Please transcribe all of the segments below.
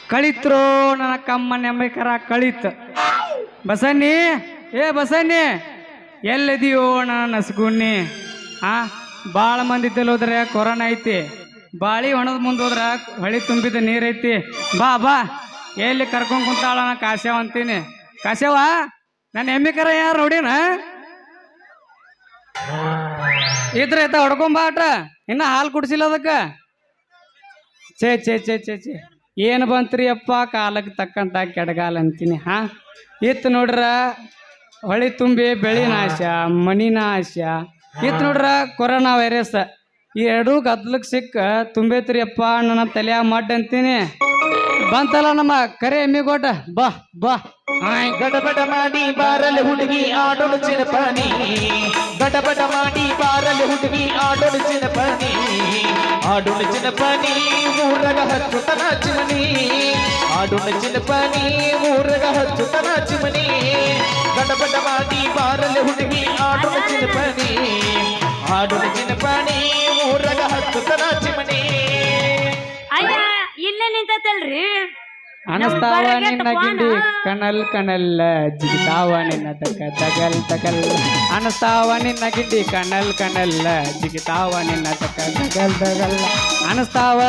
ಕಳಿತ್ರೋ ನನ್ನ ಕಮ್ಮನ ಎಂಬಕರ ಕಳಿತ್ ಬಸನ್ನಿ ಏ ಬಸನ್ನಿ ಎಲ್ಲಿದೆಯೋ ನನ್ನ ನಸ್ಗುಣ್ಣಿ ಭಾಳ ಮಂದಿ ಹೋದ್ರೆ ಕೊರೋನಾ ಐತಿ ಬಾಳಿ ಒಣದ ಮುಂದೆ ಹೋದ್ರ ಹೊಳಿ ತುಂಬಿದ ನೀರೈತಿ ಬಾ ಬಾ ಎಲ್ಲಿ ಕರ್ಕೊಂಡ್ ಕುಂತಾಳ ನಾ ಕಾಶ್ಯವ ಅಂತೀನಿ ಕಾಶ್ಯವ ನನ್ನ ಎಮ್ಮಿಕರ ಯಾರು ನೋಡಿನ ಇದ್ರ ಆಯ್ತಾ ಹೊಡ್ಕೊಂಬಾಟ ಇನ್ನ ಹಾಲು ಕುಡ್ಸಿಲ್ಲ ಅದಕ್ಕ ಛೇ ಛೇ ಛೇ ಛೇ ಛೇ ಏನು ಬಂತ್ರಿ ಅಪ್ಪ ಕಾಲಕ್ಕೆ ತಕ್ಕಂತ ಕೆಡಗಾಲ ಅಂತೀನಿ ಇತ್ತು ನೋಡ್ರ ಹೊಳಿ ತುಂಬಿ ಬೆಳಿ ನಾಶ ಮನಿ ನಾಶ ಇತ್ತು ನೋಡ್ರ ಕೊರೋನಾ ವೈರಸ್ ಈ ಎರಡೂ ಗದ್ಲಕ್ಕೆ ಸಿಕ್ಕ ತುಂಬೈತ್ರಿ ಅಪ್ಪ ನನ್ನ ತಲೆಯ ಮಡ್ ಅಂತೀನಿ ಬಂತಲ್ಲ ನಮ್ಮ ಕರೆ ಎಮ್ಮಿಗೋಟ ಬಾ ಬಾ ಗಡಬಡ ಮಾಡಿ ಬಾರಲ್ ಹುಡುಗಿ ಆಡೋಳು ಚಿನಪಾನಿ ಗಡಬಡ ಮಾಡಿ ಬಾರಲ್ ಹುಡುಗಿ ಆಡೋಳು ಚಿನಪಾನಿ ಆಡೋಳು ಚಿನಪಾನಿ ಊರಗ ಹಚ್ಚುತನ ಚಿಮನಿ ಆಡೋಳು ಚಿನಪಾನಿ ಊರಗ ಹಚ್ಚುತನ ಚಿಮನಿ ಗಡಬಡ ಮಾಡಿ ಬಾರಲ್ ಹುಡುಗಿ ಆಡೋಳು ಚಿನಪಾನಿ ಆಡೋಳು ಚಿನಪಾನಿ ಊರಗ ಹಚ್ಚುತನ ಚಿಮನಿ ಇಲ್ಲೇ ನಿಂತಲ್ರಿ ಅನಸ್ತಾವ ನಿನ್ನ ಗಿಂಡಿ ಕಣಲ್ ಕಣಲ್ಲ ಜಿಗಿತಾವ ನಿನ್ನ ತಗಲ್ ತಗಲ್ ಅನಸ್ತಾವ ನಿನ್ನ ಗಿಂಡಿ ಕಣಲ್ ಕಣಲ್ಲ ಜಿಗಿತಾವ ನಿನ್ನ ತಗಲ್ ತಗಲ್ ಅನಸ್ತಾವ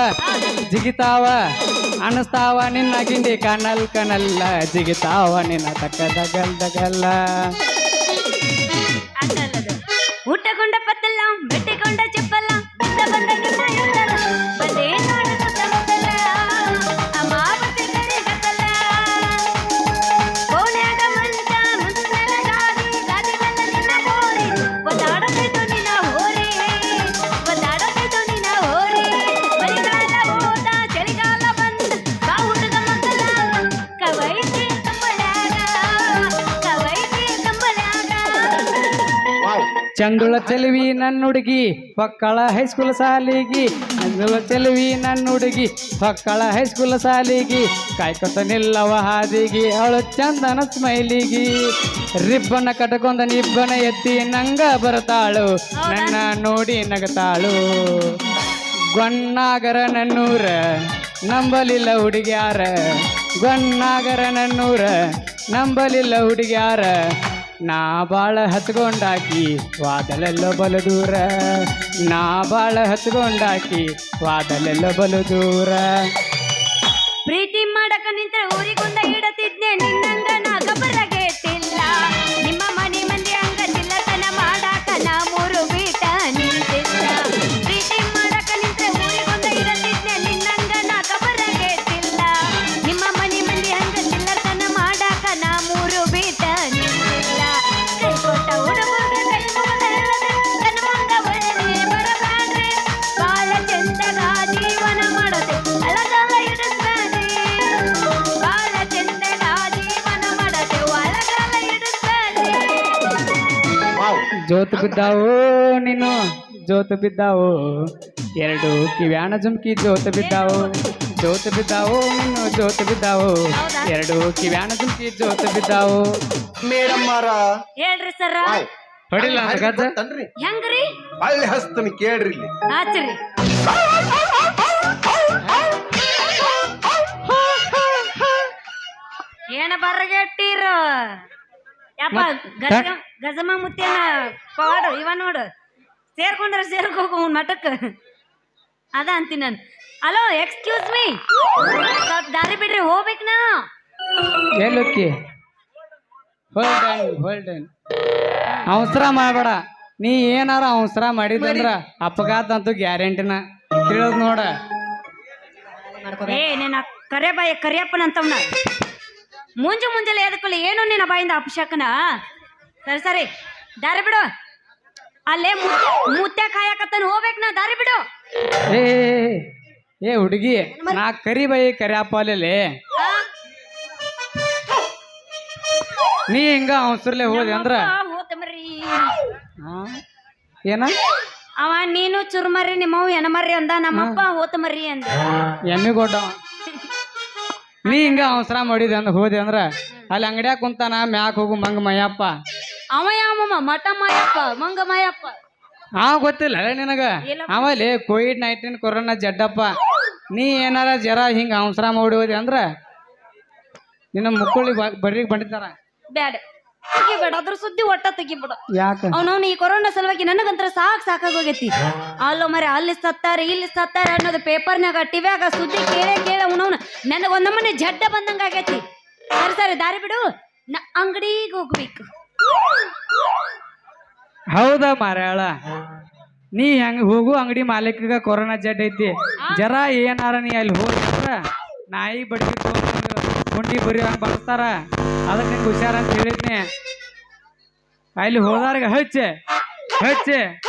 ಜಿಗಿತಾವ ಅನಸ್ತಾವ ನಿನ್ನ ಗಿಂಡಿ ಕಣಲ್ ಕಣಲ್ಲ ಜಿಗಿತಾವ ನಿನ್ನ ತಗಲ್ ತಗಲ್ಲ ಊಟಗೊಂಡ ಪತ್ತಲ್ಲ ಬೆಟ್ಟಿಕೊಂಡ ಚೆಪ್ಪಲ್ಲ ಬಂದ ಬಂದೇ ಚಂದುಳ ಚೆಲುವಿ ನನ್ನ ಹುಡುಗಿ ಹೊಕ್ಕಳ ಹೈಸ್ಕೂಲ್ ಸಾಲಿಗಿ ಚಂದುಳ ಚೆಲುವಿ ನನ್ನ ಹುಡುಗಿ ಹೊಕ್ಕಳ ಹೈಸ್ಕೂಲ್ ಸಾಲಿಗಿ ಕಾಯ್ಕೊತ ನಿಲ್ಲವ ಹಾದಿಗಿ ಅವಳು ಚಂದನ ಸ್ಮೈಲಿಗಿ ರಿಬ್ಬನ ಕಟ್ಕೊಂಡ ನಿಬ್ಬನ ಎತ್ತಿ ನಂಗ ಬರ್ತಾಳು ನನ್ನ ನೋಡಿ ನಗತಾಳು ಗೊಣ್ಣಾಗರ ನನ್ನೂರ ನಂಬಲಿಲ್ಲ ಹುಡುಗ್ಯಾರ ಗೊಣ್ಣಾಗರ ನನ್ನೂರ ನಂಬಲಿಲ್ಲ ಹುಡುಗ್ಯಾರ ನಾ ಬಾಳ ಹತ್ಕೊಂಡಾಕಿ ವಾದಲೆಲ್ಲ ಬಲು ದೂರ ನಾ ಬಾಳ ಹತ್ಕೊಂಡಾಕಿ ವಾದಲೆಲ್ಲ ಬಲು ದೂರ ಪ್ರೀತಿ ಮಾಡಕ ನಿಂತ ಊರಿಗೊಂದ ಇಡತಿದ್ನೆ ನಿನ್ನಂಗ ನಾ ಗಬರಗೆಟ್ಟಿಲ್ಲ ನಿಮ್ಮ ಮನೆ ಮಂದಿ ಹಂಗ ಚಿಲ್ಲತನ ಮಾಡಾಕ ನಾ ಮೂರು ಬೀಟ ನಿಂತಿಲ್ಲ ಪ್ರೀತಿ ಮಾಡಕ ನಿಂತ ಊರಿಗೊಂದ ಇಡತಿದ್ನೆ ನಿನ್ನಂಗ ನಾ ಗಬರಗೆಟ್ಟಿಲ್ಲ ನಿಮ್ಮ ಮನೆ ಮಂದಿ ಹಂಗ ಚಿಲ್ಲತನ ಮಾಡಾಕ ನಾ ಮೂರು ಬೀಟ ನಿಂತಿಲ್ಲ ಕೈ ಕೊಟ್ಟ ಹುಡುಗರ ಕೈ ಮುಗದ ಹೇಳದೆ ಕಣ್ಮಂಗ ಒಳ್ಳೆ ಬರಬ್ಯಾಡ್ರಿ ಬಾಳ ಚಂದಗ ಜೀವನ ಮಾಡದೆ ಅಳಗಾಲ ಇಡಿಸ್ಬೇಡಿ ಬಾಳ ಚಂದಗ ಜೀವನ ಮಾಡದೆ ಒಳಗಾಲ ಇಡಿಸ್ಬೇಡಿ ಜೋತು ಬಿದ್ದಾವು ನೀನು ಜೋತು ಬಿದ್ದಾವು ಎರಡು ಕಿವ್ಯಾಣ ಜುಮ್ಕಿ ಜೋತು ಬಿದ್ದಾವು ಜೋತು ಬಿದ್ದಾವು ನೀನು ಜೋತು ಬಿದ್ದಾವು ಎರಡು ಕಿವ್ಯಾಣ ಜುಮ್ಕಿ ಜೋತು ಬಿದ್ದಾವು ಮೇಡಮ್ ಹೇಳ್ರಿ ಸರ ಹೊಡಿಲ್ಲ ಅಂತ ಗಜ್ಜ ಹೆಂಗ್ರಿ ಅಲ್ಲಿ ಹಸ್ತನ ಕೇಳ್ರಿ ಇಲ್ಲಿ ಆಚರಿ ಏನ ಬರ್ಗೆಟ್ಟಿರ ಯಪ್ಪ ಗಜಮ ಮುತ್ತೇನ ಪಾಡು ಇವ ನೋಡು ಸೇರ್ಕೊಂಡ್ರೆ ಸೇರ್ಕೋಕು ಮಠಕ್ಕೆ ಅದ ಅಂತೀನಿ ನಾನು ಹಲೋ ಎಕ್ಸ್ಕ್ಯೂಸ್ ಮೀ ಸ್ವಲ್ಪ ದಾರಿ ಬಿಡ್ರಿ ಹೋಗ್ಬೇಕು ನಾ ಎಲ್ಲೋಕ್ಕಿ ಹೋಲ್ಡನ್ ಅವಸರ ಮಾಡಬೇಡ ನೀ ಏನಾರ ಅವಸರ ಮಾಡಿದಂದ್ರ ಅಪಘಾತ ಅಂತೂ ಗ್ಯಾರಂಟಿನ ತಿಳಿದ್ ನೋಡ ಏ ನಿನ್ನ ಕರೆ ಬಾಯ ಕರಿಯಪ್ಪನಂತವ್ನ ಮುಂಜಾನೆ ಎದಕ್ಕಲ್ಲ ಏನು ನಿನ್ನ ಬಾಯಿಂದ ಅಪಶಕನ ಸರಿ ಸರಿ ದಾರಿ ಬಿಡು ಅಲ್ಲೇ ಮುತ್ಯ ಕಾಯಕತ್ತನ ಹೋಗ್ಬೇಕು ನಾ ದಾರಿ ಬಿಡು ಏ ಹುಡುಗಿ ನಾ ಕರಿ ಬೈ ಕರಿಯಪ್ಪ ಅಲ್ಲಿ ನೀ ಹಿಂಗ ಅವಸರ್ಲೆ ಹೋದೆ ಅಂದ್ರ ಏನ ಅವ ನೀನು ಚುರುಮರಿ ನಿಮ್ಮವ್ ಎನಮರ್ರಿ ಅಂದ ನಮ್ಮಪ್ಪ ಹೋತಮರ್ರಿ ಅಂದ ಎಮ್ಮಿಗೊಡ್ಡ ನೀ ಹಿಂಗ ಅವಸರ ಮಾಡಿದೆ ಅಂದ ಹೋದೆ ಅಂದ್ರ ಅಲ್ಲಿ ಅಂಗಡಿಯಾಗ ಕುಂತಾನ ಮ್ಯಾಕ್ ಹೋಗು ಮಂಗ ಮಯ್ಯಪ್ಪ ಅವ ಯಾವ ಮಠ ಮಯಪ್ಪ ಮಂಗ ಮಯಪ್ಪ ಗೊತ್ತಿಲ್ಲ ನಿನಗ ಆಮೇಲೆ ಕೋವಿಡ್-19 ಕೊರೋನಾ ಜಡ್ಡಪ್ಪ ನೀ ಏನಾರ ಜರ ಹಿಂಗ ಅವಸರ ಮಾಡಿ ಹೋದಿ ಅಂದ್ರ ನಿನ್ನ ಮುಕ್ಕುಳಿ ಬರ್ರಿಗೆ ಬಂಡಿತಾರ. ಬ್ಯಾಡ ತೆಗಿಬೇಡ, ಅದ್ರ ಸುದ್ದಿ ಒಟ್ಟ ತೆಗಿಬೇಡ. ಯಾಕ ಅವನವ್ನು ಈ ಕೊರೋನಾ ಸಲುವಾಗಿ ನನಗಂತರ ಸಾಕಾಗೋಗೈತಿ. ಅಲ್ಲೋ ಮರೆ ಅಲ್ಲಿ ಸತ್ತಾರ ಇಲ್ಲಿ ಸತ್ತಾರ ಅನ್ನೋದು ಪೇಪರ್ನಾಗ ಟಿವ್ಯಾಗ ಸುದ್ದಿ ಕೇಳ ಅವನವ್ನ ನನಗೊಂದಮ್ಮನೆ ಜಡ್ಡ ಬಂದಂಗ ಆಗೈತಿ. ಸರಿ ದಾರಿ ಬಿಡು, ನಾ ಅಂಗಡಿಗೆ ಹೋಗ್ಬೇಕು. ಹೌದಾ ಮಾರ್ಯಾಳ, ನೀ ಹೆಂಗ ಹೋಗು ಅಂಗಡಿ ಮಾಲೀಕಗ ಕೊರೋನಾ ಜಡ್ ಐತಿ. ಜರ ಏನಾರ ನೀ ಅಲ್ಲಿ ಹೋದ್ರ ನಾಯಿ ಬಡ್ಗಿ ತಗೊಂಡು ಗುಂಡಿ ಬರಿ ಹಂಗ ಬರ್ತಾರ. ಅದಕ್ಕೆ ನಿಂಗೆ ಹುಷಾರ ಅಂತ ಹೇಳಿದ್ನಿ. ಅಲ್ಲಿ ಹೋದಾರ್ಗ ಹಚ್ಚೆ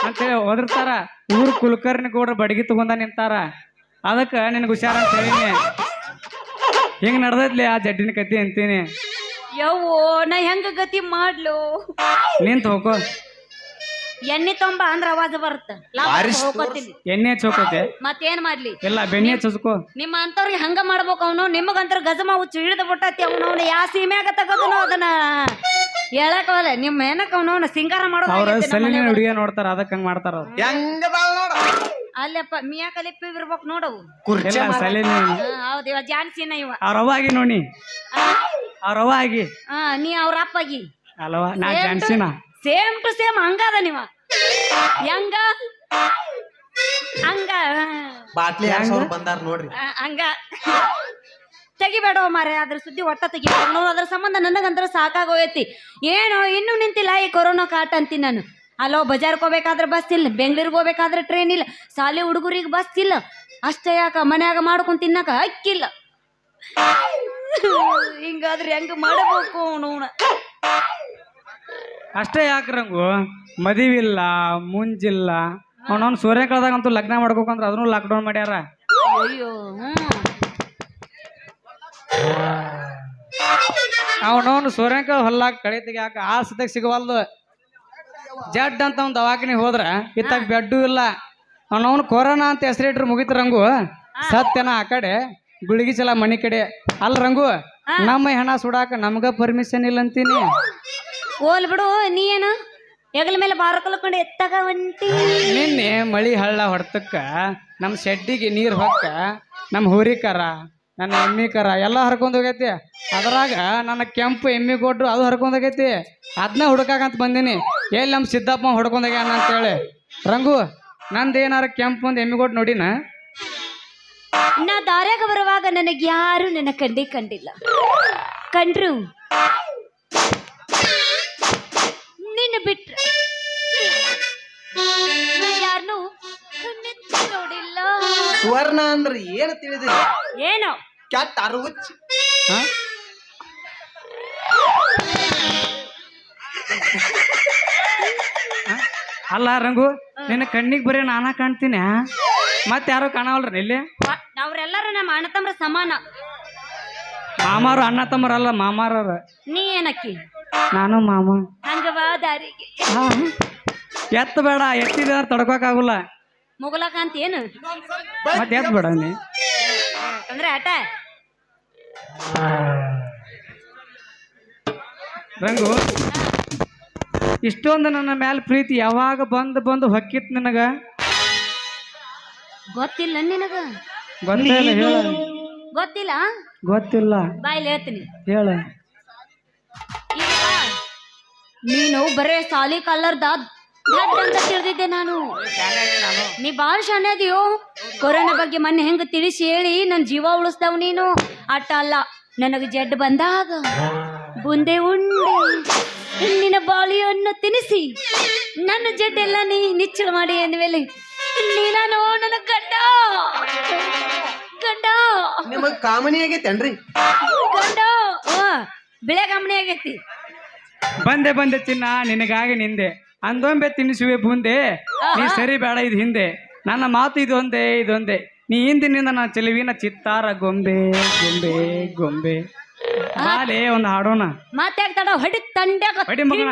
ಅಂತೇಳಿ ಒದರ್ತಾರ. ಊರ್ ಕುಲಕರ್ಣಿ ಕೂಡ ಬಡ್ಗಿ ತಗೊಂಡ ನಿಂತಾರ. ಅದಕ್ಕೆ ನಿನಗೆ ಹುಷಾರ ಅಂತ ಹೇಳಿನಿ. ಹಿಂಗ್ ನಡ್ದೈತ್ಲಿ ಆ ಜಡ್ಡಿನ ಕತಿ ಅಂತೀನಿ. ಯವ್ವೋ ನಾ ಹೆಂಗ ಗತಿ ಮಾಡ್ಲು? ನಿಂತ ಹೋಗೋ, ಎಣ್ಣೆ ತೊಂಬ ಅಂದ್ರ ಅವಾಜ ಬರುತ್ತ. ಹೋಗೋತಿಲ್ಲ ಎಣ್ಣೆ ಚೌಕತೆ ಮತ್ತೇನ್ ಮಾಡ್ಲಿ? ಎಲ್ಲ ಬೆಣ್ಣೆ ಚುಚ್ಕೋ. ನಿಮ್ಮ ಅಂತವ್ರಿಗೆ ಹಂಗ ಮಾಡ್ಬೇಕು. ಅವನು ನಿಮಗಂತರ ಗಜಮ ಹುಚ್ಚು ಹಿಡಿದು ಬಿಟ್ಟತಿ. ಅವನವನ ಯಾ ಸೀಮ್ಯಾಗ ತಗೋದನು ಅದನ್ನ ಹೇಳಕವಲ್ಲ. ನಿಮ್ಮ ಏನಕ್ಕ ಅವನವನ ಸಿಂಗಾರ ಅವ್ರ ಮಾಡೋ ಸಲಿನ ಹುಡುಗಿಯ ನೋಡ್ತಾರ, ಅದಕ್ಕೆ ಹಂಗ ಮಾಡ್ತಾರ ಅವ್ರು. ಅಲ್ಲಪ್ಪ ಮಿಯಾ ಕಲಿಪಿ ಇರ್ಬೇಕು ನೋಡವು. ಸಲಿನ ಹೌದು, ಇವ ಜಾನ್ಸಿನ ಇವ. ಅವ್ರ ಅವ್ವ ಆಗಿ ನೋಡಿ, ಅವ್ರ ಅವ್ವ ಆಗಿ. ನೀ ಅವ್ರ ಅಪ್ಪಾಗಿ ಅಲ್ವಾ? ನಾ ಜಾನ್ಸಿನ ಸೇಮ್ ಟು ಸೇಮ್ ಹಂಗದ ನೀವ. ಹೆಂಗ ಹಂಗ ಬಾಟ್ಲಿ ಬಂದಾರ ನೋಡ್ರಿ. ಹಂಗ ತೆಗಿಬೇಡ ಮಾರೆ, ಅದ್ರ ಸುದ್ದಿ ಒಟ್ಟ ತೆಗಿಬೇಡ. ಅದ್ರ ಸಂಬಂಧ ನನಗಂತರ ಸಾಕಾಗೋಯತಿ. ಏನೋ ಇನ್ನೂ ನಿಂತಿಲ್ಲ ಈ ಕೊರೋನಾ ಕಾಟ ಅಂತೀನಿ ನಾನು. ಅಲ್ಲೋ ಬಜಾರ್ಗೆ ಹೋಗ್ಬೇಕಾದ್ರೆ ಬಸ್ ಇಲ್ಲ, ಬೆಂಗ್ಳೂರಿಗೆ ಹೋಗ್ಬೇಕಾದ್ರೆ ಟ್ರೈನ್ ಇಲ್ಲ, ಶಾಲೆ ಹುಡುಗರಿಗೆ ಬಸ್ ಇಲ್ಲ. ಅಷ್ಟೇ ಯಾಕ ಮನ್ಯಾಗ ಮಾಡ್ಕೊಂಡ್ ತಿನ್ನಕ ಅಕ್ಕಿಲ್ಲ. ಹಿಂಗಾದ್ರೆ ಹೆಂಗ ಮಾಡಬೇಕು ಅವನವನ? ಅಷ್ಟೇ ಯಾಕ್ರಂಗು ಮದುವಿಲ್ಲ ಮುಂಜಿಲ್ಲ. ಅವನವ್ನು ಸೂರ್ಯ ಕಳ್ದಾಗಂತೂ ಲಗ್ನ ಮಾಡ್ಬೇಕಂದ್ರ ಅದನ್ನು ಲಾಕ್ಡೌನ್ ಮಾಡ್ಯಾರ. ಅಯ್ಯೋ ಅವನವ್ನು ಸೂರ್ಯಕಾಳ ಹೊಲ್ಲಾಕ ಕಳೆ ತೆಗಿಯಾಕ ಆ ಸದ್ಯಕ್ಕೆ ಸಿಗವಲ್ದು. ಜಡ್ ಅಂತ ಅವ್ನು ದವಾಖಾನೆ ಹೋದ್ರ ಇತ್ತಾಗ ಬೆಡ್ಡು ಇಲ್ಲ. ಅವನವ್ನು ಕೊರೋನಾ ಅಂತ ಹೆಸರಿಟ್ರು ಮುಗಿತ ರಂಗು. ಸತ್ಯನ ಆ ಕಡೆ ಗುಳಿಗಿ ಚಲ ಮನಿ ಕಡೆ. ಅಲ್ಲ ರಂಗು, ನಮ್ಮ ಹೆಣ ಸುಡಾಕ ನಮ್ಗ ಪರ್ಮಿಷನ್ ಇಲ್ಲ ಅಂತೀನಿ. ಹೋಲ್ ಬಿಡು, ನೀ ಏನು ಹೆಗಲ ಮೇಲೆ ಬಾರ ಕಲ್ಕೊಂಡು ಎತ್ತಾಗ ಒಂಟಿ. ನಿನ್ನೆ ಮಳಿ ಹಳ್ಳ ಹೊಡ್ತಕ್ಕ ನಮ್ಮ ಶೆಡ್ಡಿಗೆ ನೀರು ಹೊಕ್ಕ ನಮ್ಮ ಹುರಿಕರ ನನ್ನ ಎಮ್ಮಿ ಕರ ಎಲ್ಲ ಹರ್ಕೊಂಡ್ ಹೋಗೈತಿ. ಅದ್ರಾಗ ನನ್ನ ಕೆಂಪು ಎಮ್ಮಿ ಕೊಟ್ರು ಅದು ಹರ್ಕೊಂಡ್ ಹೋಗೈತಿ. ಅದನ್ನ ಹುಡುಕಾಕಂತ ಬಂದೀನಿ. ಎಲ್ಲಿ ನಮ್ಮ ಸಿದ್ದಪ್ಪ ಹೊಡ್ಕೊಂಡೋಗ್ಯಾನ ಅಂತೇಳಿ. ರಂಗು, ನಂದೇನಾರ ಕೆಂಪು ಒಂದು ಎಮ್ಮಿ ಕೊಟ್ಟು ನೋಡಿನ? ನಾ ದಾರ್ಯಾಗ ಬರುವಾಗ ನನಗೆ ಯಾರು ನನ್ನ ಕಂಡಿಲ್ಲ. ಕಂಡ್ರು ನಿನ್ನ ಬಿಟ್ರ ಯಾರನ್ನು ನೋಡಿಲ್ಲ. ಸುವರ್ಣ ಅಂದ್ರ ಏನು ತಿಳಿದಿಲ್ಲ? ಏನೋ ಕ್ಯಾಟ್ ಅರುಚ್. ಅಲ್ಲ ರಂಗು, ನಿನ್ನ ಕಣ್ಣಿಗೆ ಬರೀ ನಾನಾ ಕಾಣ್ತೀನಿ, ಮತ್ತೆ ಯಾರು ಕಾಣವಲ್ರಿ ಇಲ್ಲಿ? ಅವ್ರೆಲ್ಲಾರು ನಮ್ಮ ಅಣ್ಣ ತಮ್ಮ ಸಮಾನ. ಮಾಮಾರು ಅಣ್ಣ ತಮ್ಮರಲ್ಲ, ಮಾಮಾರ. ನೀ ಏನಕ್ಕಿ? ನಾನು ಮಾಮ. ಹಂಗವಾ ದಾರಿಗೆ ಎತ್ತ ಬೇಡ, ಎತ್ತಿದ ತಡ್ಕೋಕಾಗಲ್ಲ. ಮುಗಲಕಂತ ಏನು ಮತ್ತೆ ಎತ್ತ ಬೇಡ ನೀ ಅಂದ್ರೆ ಆಟ. ರಂಗು, ಇಷ್ಟೊಂದು ನನ್ನ ಮ್ಯಾಲ ಪ್ರೀತಿ ಯಾವಾಗ ಬಂದು ಹೊಕ್ಕಿತ್ ನಿನಗ? ಗೊತ್ತಿಲ್ಲ ನಿನಗ? ಗೊತ್ತಿಲ್ಲ, ಹೇಳ. ಗೊತ್ತಿಲ್ಲ? ಗೊತ್ತಿಲ್ಲ, ಬಾಯ್ಲಿ ಹೇಳ್ತೀನಿ, ಹೇಳ. ಈಗ ನೀನು ಬರೇ ಸಾಲಿ ಕಲ್ಲರ್ದ ಅಂತ ತಿಳಿದಿದ್ದೆ ನಾನು. ನೀ ಬಾಳ ಶಾನೆ ಅದೀಯೋ. ಕೊರೋನಾ ಬಗ್ಗೆ ಮೊನ್ನೆ ಹೆಂಗ ತಿಳಿಸಿ ಹೇಳಿ ನನ್ನ ಜೀವ ಉಳಿಸ್ದವ್ ನೀನು. ಅಟ್ಟ ಅಲ್ಲ, ನನಗ ಜಡ್ ಬಂದಾಗ ಬುಂದೆ ಉಂಡೆ ನಿನ್ನ ಬಾಳಿಯನ್ನು ತಿನ್ನಿಸಿ ನನ್ನ ಜಡ್ಡೆಲ್ಲ ನೀ ನಿಚ್ಚಳ ಮಾಡಿ ಅಂದ್ಮೇಲೆ ನೀನಾನು ನನ್ನ ಗಂಡ ನಿಮಗ್ ಕಾಮನಿ ಆಗೈತೇನ್ರಿ? ಗಂಡ ಬಿಳೆ ಕಾಮಣಿ ಆಗೈತಿ. ಬಂದೆ ಚಿನ್ನ, ನಿನಗಾಗಿ ನಿಂದೆ ಅಂದೊಂಬೆ ತಿನ್ನಿಸುವೆ ಬುಂದೆ. ನೀ ಸರಿ ಬೇಡ ಇದು ಹಿಂದೆ, ನನ್ನ ಮಾತು ಇದೊಂದೇ. ನೀ ಹಿಂದಿನಿಂದ ನಾ ಚೆಲುವಿನ ಚಿತ್ತಾರ ಗೊಂಬೆ ಗೊಂಬೆ ಗೊಂಬೆ. ಬಾಲೆ ಒಂದು ಹಾಡೋಣ. ಮಾತಾಡ್ತಾಡ ಹೊಡಿ ತಂಡ್ಯಾಗ ಹೊಡಿ ಮಗನ,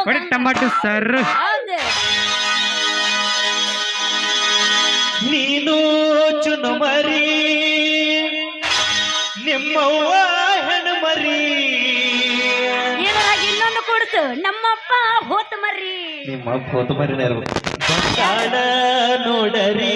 ಹೊಡಿ ಟಮಾಟೋ ಸರ್. ನೀನು ಚುನುಮರಿ ನಿಮ್ಮವ್ವ ಹೆಣ್ಮರಿ. ಇದ್ರಾಗ ಇನ್ನೊಂದು ಕೊಡ್ತು, ನಮ್ಮಪ್ಪ ಹೋತ ಮರ್ರಿ. ನಿಮ್ಮ ಹೋತ ಮರಿನ ಇರ್ಬೇಕು. ನೋಡರಿ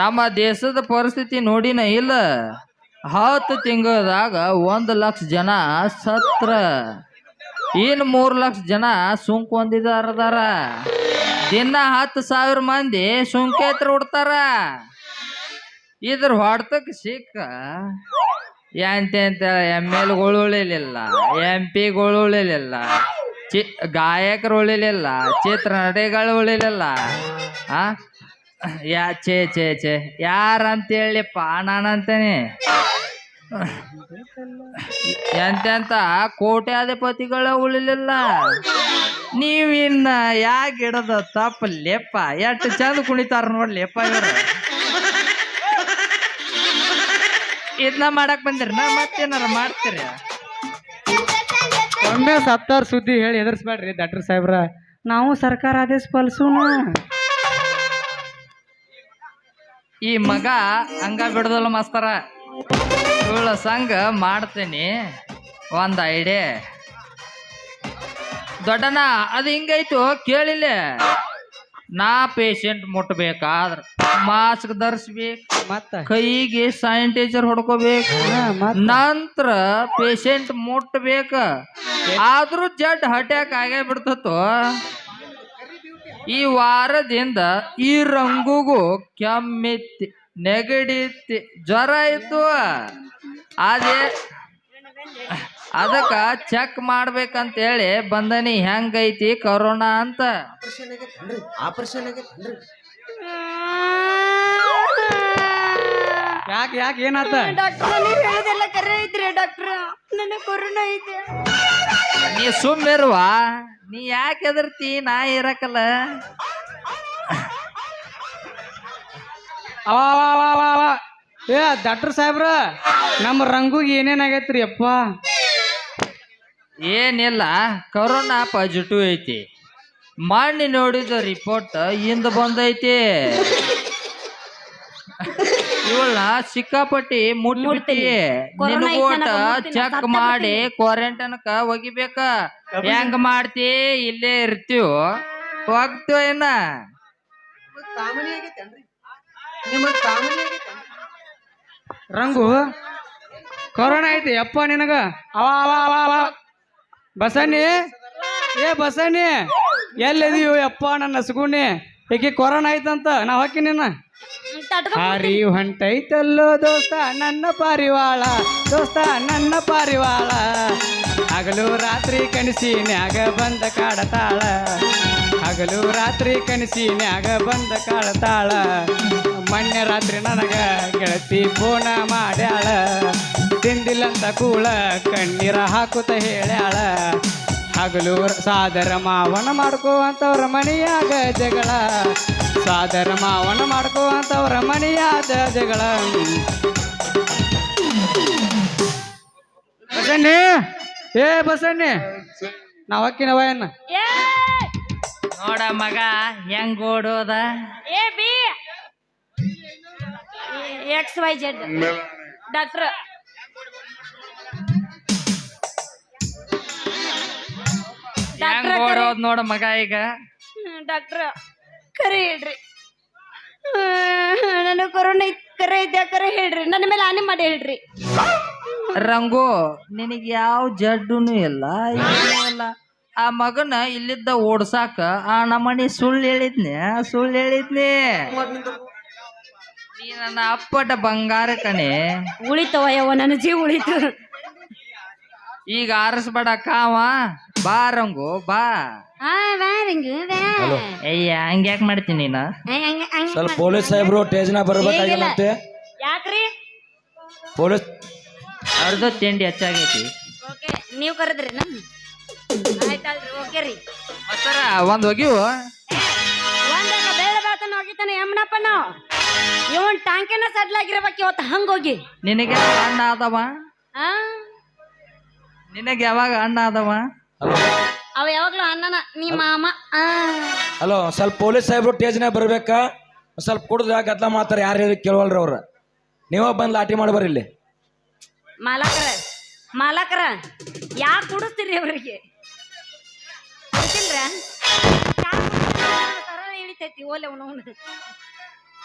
ನಮ್ಮ ದೇಶದ ಪರಿಸ್ಥಿತಿ ನೋಡಿನ ಇಲ್ಲ 10 ತಿಂಗಳದಾಗ 1 ಲಕ್ಷ ಜನ ಸತ್ರ ಇನ್ನು 3 ಲಕ್ಷ ಜನ ಸುಂಕು ಹೊಂದಿದಾರ ದಿನ 10,000 ಮಂದಿ ಸುಂಕೇತ್ರ ಉಡ್ತಾರ ಇದ್ರ ಹೊಡ್ತಕ್ಕೆ ಸಿಕ್ಕ ಎಂತೆಂತ MLಗಳು ಉಳಿಲಿಲ್ಲ MP ಗಳು ಉಳಿಲಿಲ್ಲ ಗಾಯಕರು ಉಳಿಲಿಲ್ಲ ಚಿತ್ರ ನಟಿಗಳು ಉಳಿಲಿಲ್ಲ ಛೇ ಯಾರಂತೇಳಿಪ್ಪ ನಾನಂತೇನೆ ಎಂತೆಂತ ಕೋಟ್ಯಾಧಿಪತಿಗಳ ಉಳಿಲಿಲ್ಲ ನೀವಿನ್ನ ಯಾಕೆ ಹಿಡದ ತಪ್ಪಲ್ಲೆಪ್ಪ ಎಷ್ಟು ಚಂದ ಕುಣಿತಾರ ನೋಡ್ಲಿಪ್ಪ ಇವ್ರು ಇದನ್ನ ಮಾಡಕ್ ಬಂದಿರ ಮತ್ತೇನಾರ ಮಾಡ್ತೀರಿ ಒಮ್ಮೆ ಸತ್ತಾರ ಸುದ್ದಿ ಹೇಳಿ ಎದುರಿಸ್ಬೇಡ್ರಿ ಡಾಕ್ಟರ್ ಸಾಹೇಬ್ರ ನಾವು ಸರ್ಕಾರ ಆದೇಶ ಪಾಲಿಸೋಣ ಈ ಮಗ ಹಂಗ ಬಿಡದಲ್ಲ ಮಾಸ್ತರ ಇವಳ ಸಂಘ ಮಾಡ್ತೇನಿ ಒಂದ್ ಐಡಿಯಾ ದೊಡ್ಡನ ಅದು ಹಿಂಗೈತು ಕೇಳಿಲ್ಲ ನಾ ಪೇಷಂಟ್ ಮುಟ್ಬೇಕಾದ್ರ ಮಾಸ್ಕ್ ಧರಿಸ್ಬೇಕು ಮತ್ತ ಕೈಗೆ ಸ್ಯಾನಿಟೈಸರ್ ಹೊಡ್ಕೋಬೇಕು ನಂತರ ಪೇಷಂಟ್ ಮುಟ್ಬೇಕ ಆದ್ರೂ ಜಡ್ ಅಟ್ಯಾಕ್ ಆಗೇ ಬಿಡ್ತತ್ತು ಈ ವಾರದಿಂದ ಈ ರಂಗುಗೂ ಕೆಮ್ಮಿತ್ತಿ ನೆಗಡಿತ್ತಿ ಜ್ವರ ಇತ್ತು ಅದಕ್ಕ ಚೆಕ್ ಮಾಡ್ಬೇಕಂತೇಳಿ ಬಂದನಿ ಹೆಂಗೈತಿ ಕೊರೋನಾ ಅಂತ ಯಾಕೆ ಏನಾತ ಡಾಕ್ಟರ್ ನೀವು ಹೇಳೋದೆಲ್ಲ ಕರೆ ಐತ್ರಿ ಡಾಕ್ಟರ್ ನನಗೆ ಕೊರೋನಾ ಐತೆ ನೀ ಸುಮ್ಮಿರುವ ನೀ ಯಾಕೆ ಹೆದರ್ತಿ ನಾ ಇರಕಲ್ಲ ಅವ ಏ ಡಾಕ್ಟರ್ ಸಾಹೇಬ್ರ ನಮ್ಮ ರಂಗುಗೆ ಏನೇನಾಗೈತ್ರಿ ಅಪ್ಪ ಏನಿಲ್ಲ ಕೊರೋನಾ ಪಾಸಿಟಿವ್ ಐತಿ ಮಾಡಿ ನೋಡಿದ ರಿಪೋರ್ಟ್ ಇಂದ ಬಂದೈತಿ ಇವಳನ್ನ ಸಿಕ್ಕಾಪಟ್ಟಿ ಮುಟ್ಬಿಟ್ಟಿ ನಿನಗೋಟ ಚೆಕ್ ಮಾಡಿ ಕ್ವಾರಂಟೈನ್ಕ ಒಗಿಬೇಕ ಹೆಂಗ ಮಾಡ್ತಿ ಇಲ್ಲೇ ಇರ್ತೀವ ಹೋಗ್ತೀವ ಏನ ರಂಗು ಕೊರೋನಾ ಐತಿ ಅಪ್ಪ ನಿನಗ ಅವ ಬಸಣ್ಣಿ ಏ ಬಸಣ್ಣಿ ಎಲ್ಲಿದೀವ ಯಪ್ಪ ನನ್ನ ಹಸ್ಗುಣಿ ಏಕೆ ಕೊರೋನಾ ಐತಂತ ನಾ ಹಾಕಿ ನಿನ್ನ ಹಾರಿ ಹೊಂಟೈತಲ್ಲೋ ದೋಸ್ತ ನನ್ನ ಪಾರಿವಾಳ ದೋಸ್ತ ನನ್ನ ಪಾರಿವಾಳ ಹಗಲು ರಾತ್ರಿ ಕನಸಿನ್ಯಾಗ ಬಂದ ಕಾಡತಾಳ ಹಗಲು ರಾತ್ರಿ ಕನಸಿನ್ಯಾಗ ಬಂದ ಕಾಡತಾಳ ಮೊನ್ನೆ ರಾತ್ರಿ ನನಗ ಗೆಳತಿ ಫೋನ ಮಾಡ್ಯಾಳ ತಿಂದಿಲ್ಲಂತ ಕೂಳ ಕಣ್ಣೀರ ಹಾಕುತ್ತ ಹೇಳ್ಯಾಳ ಹಗಲು ಸಾದರ ಮಾವನ ಮಾಡ್ಕೋವಂತವ್ರ ಮನೆಯಾಗ ಜಗಳ ಸಾದರ ಮಾವನ ಮಾಡ್ಕೋವಂತವ್ರ ಮನೆಯಾದ ಜಗಳ ಬಸಣ್ಣಿ ಏ ಬಸಣ್ಣಿ ನಾವ್ ಹಕ್ಕಿನವ ಏನ ನೋಡ ಮಗ ಹೆಂಗ್ ಓಡೋದ ಎ ಬಿ XYZ ಡಾಕ್ಟರ್ ಹೆಂಗ್ ಓಡೋದ್ ನೋಡ ಮಗ ಈಗ ಡಾಕ್ಟರ್ ಕರೆ ಹೇಳ್ರಿ ನನಗೆ ಕೊರೋನಾ ಕರೆ ಐತೆ ಕರೆ ಹೇಳ್ರಿ ನನ್ನ ಮೇಲೆ ಹಾನಿ ಮಾಡಿ ಹೇಳ್ರಿ ರಂಗು ನಿನಗೆ ಯಾವ ಜಡ್ಡುನು ಇಲ್ಲ ಏನೂ ಇಲ್ಲ ಆ ಮಗನ ಇಲ್ಲಿದ್ದ ಓಡ್ಸಾಕ ಆ ನಮ್ಮನೆ ಸುಳ್ಳು ಹೇಳಿದ್ನಿ ನೀ ನನ್ನ ಅಪ್ಪಟ ಬಂಗಾರ ಕಣೆ ಉಳಿತವ ಯವ್ವ ನನ್ನ ಜೀವ ಉಳಿತು ಈಗ ಆರಿಸ್ಬೇಡ ಕಾವ ಬಾ ರಂಗು ಬಾ ಅಯ್ಯ ಹಂಗ್ಯಾಕ್ ಮಾಡ್ತೀನಿ ನೀನು ಸ್ವಲ್ಪ ಪೊಲೀಸ್ ಸಾಹೇಬ್ರು ಸ್ಟೇಜ್ನ ಬರ್ಬೇಕಾಗಿಲ್ಲಂತೆ ಯಾಕ್ರಿ ಪೊಲೀಸ್ ಅವ್ರದ್ದು ತಿಂಡಿ ಹೆಚ್ಚಾಗೈತಿ ಓಕೆ ನೀವು ಕರೆದ್ರಿ ಆಯ್ತಲ್ರಿ ಓಕೆ ರೀ ಸರ ಒಂದ್ ಹೋಗಿವು ಒಂದಾಗ ಬೇಳೆ ಬಾತನ ಹೋಗಿತಾನೆ ಯಮನಪ್ಪ ನಾವು ಇವನ್ ಟಾಂಕಿನ ಸಡ್ಲಾಗಿರ್ಬೇಕು ಇವತ್ತು ಹಂಗೋಗಿ ನಿನಗೆ ಅಣ್ಣ ಆದವ ನಿನಗೆ ಯಾವಾಗ ಅಣ್ಣ ಆದವ ಅವ ಯಾವಾಗ್ಲೂ ಅಣ್ಣನ ನೀ ಮಾಮ ಹಲೋ ಸ್ವಲ್ಪ ಪೊಲೀಸ್ ಸಾಹೇಬ್ರು ಸ್ಟೇಜ್ನ ಬರ್ಬೇಕಾ ಸ್ವಲ್ಪ ಕುಡ್ದು ಗದ್ಲ ಮಾಡ್ತಾರೆ ಯಾರು ಕೇಳವಲ್ರಿ ಅವ್ರ ನೀವ ಬಂದ್ ಲಾಟಿ ಮಾಡ್ಬಾರ ಇಲ್ಲಿ ಮಾಲಕರ ಯಾಕೆ ಕುಡಿಸ್ತೀರಿ ಅವ್ರಿಗೆ ಕುಡಿಸಿಲ್ರ ಸರಳ ಇಳಿತೈತಿ ಓಲೆ ಅವನು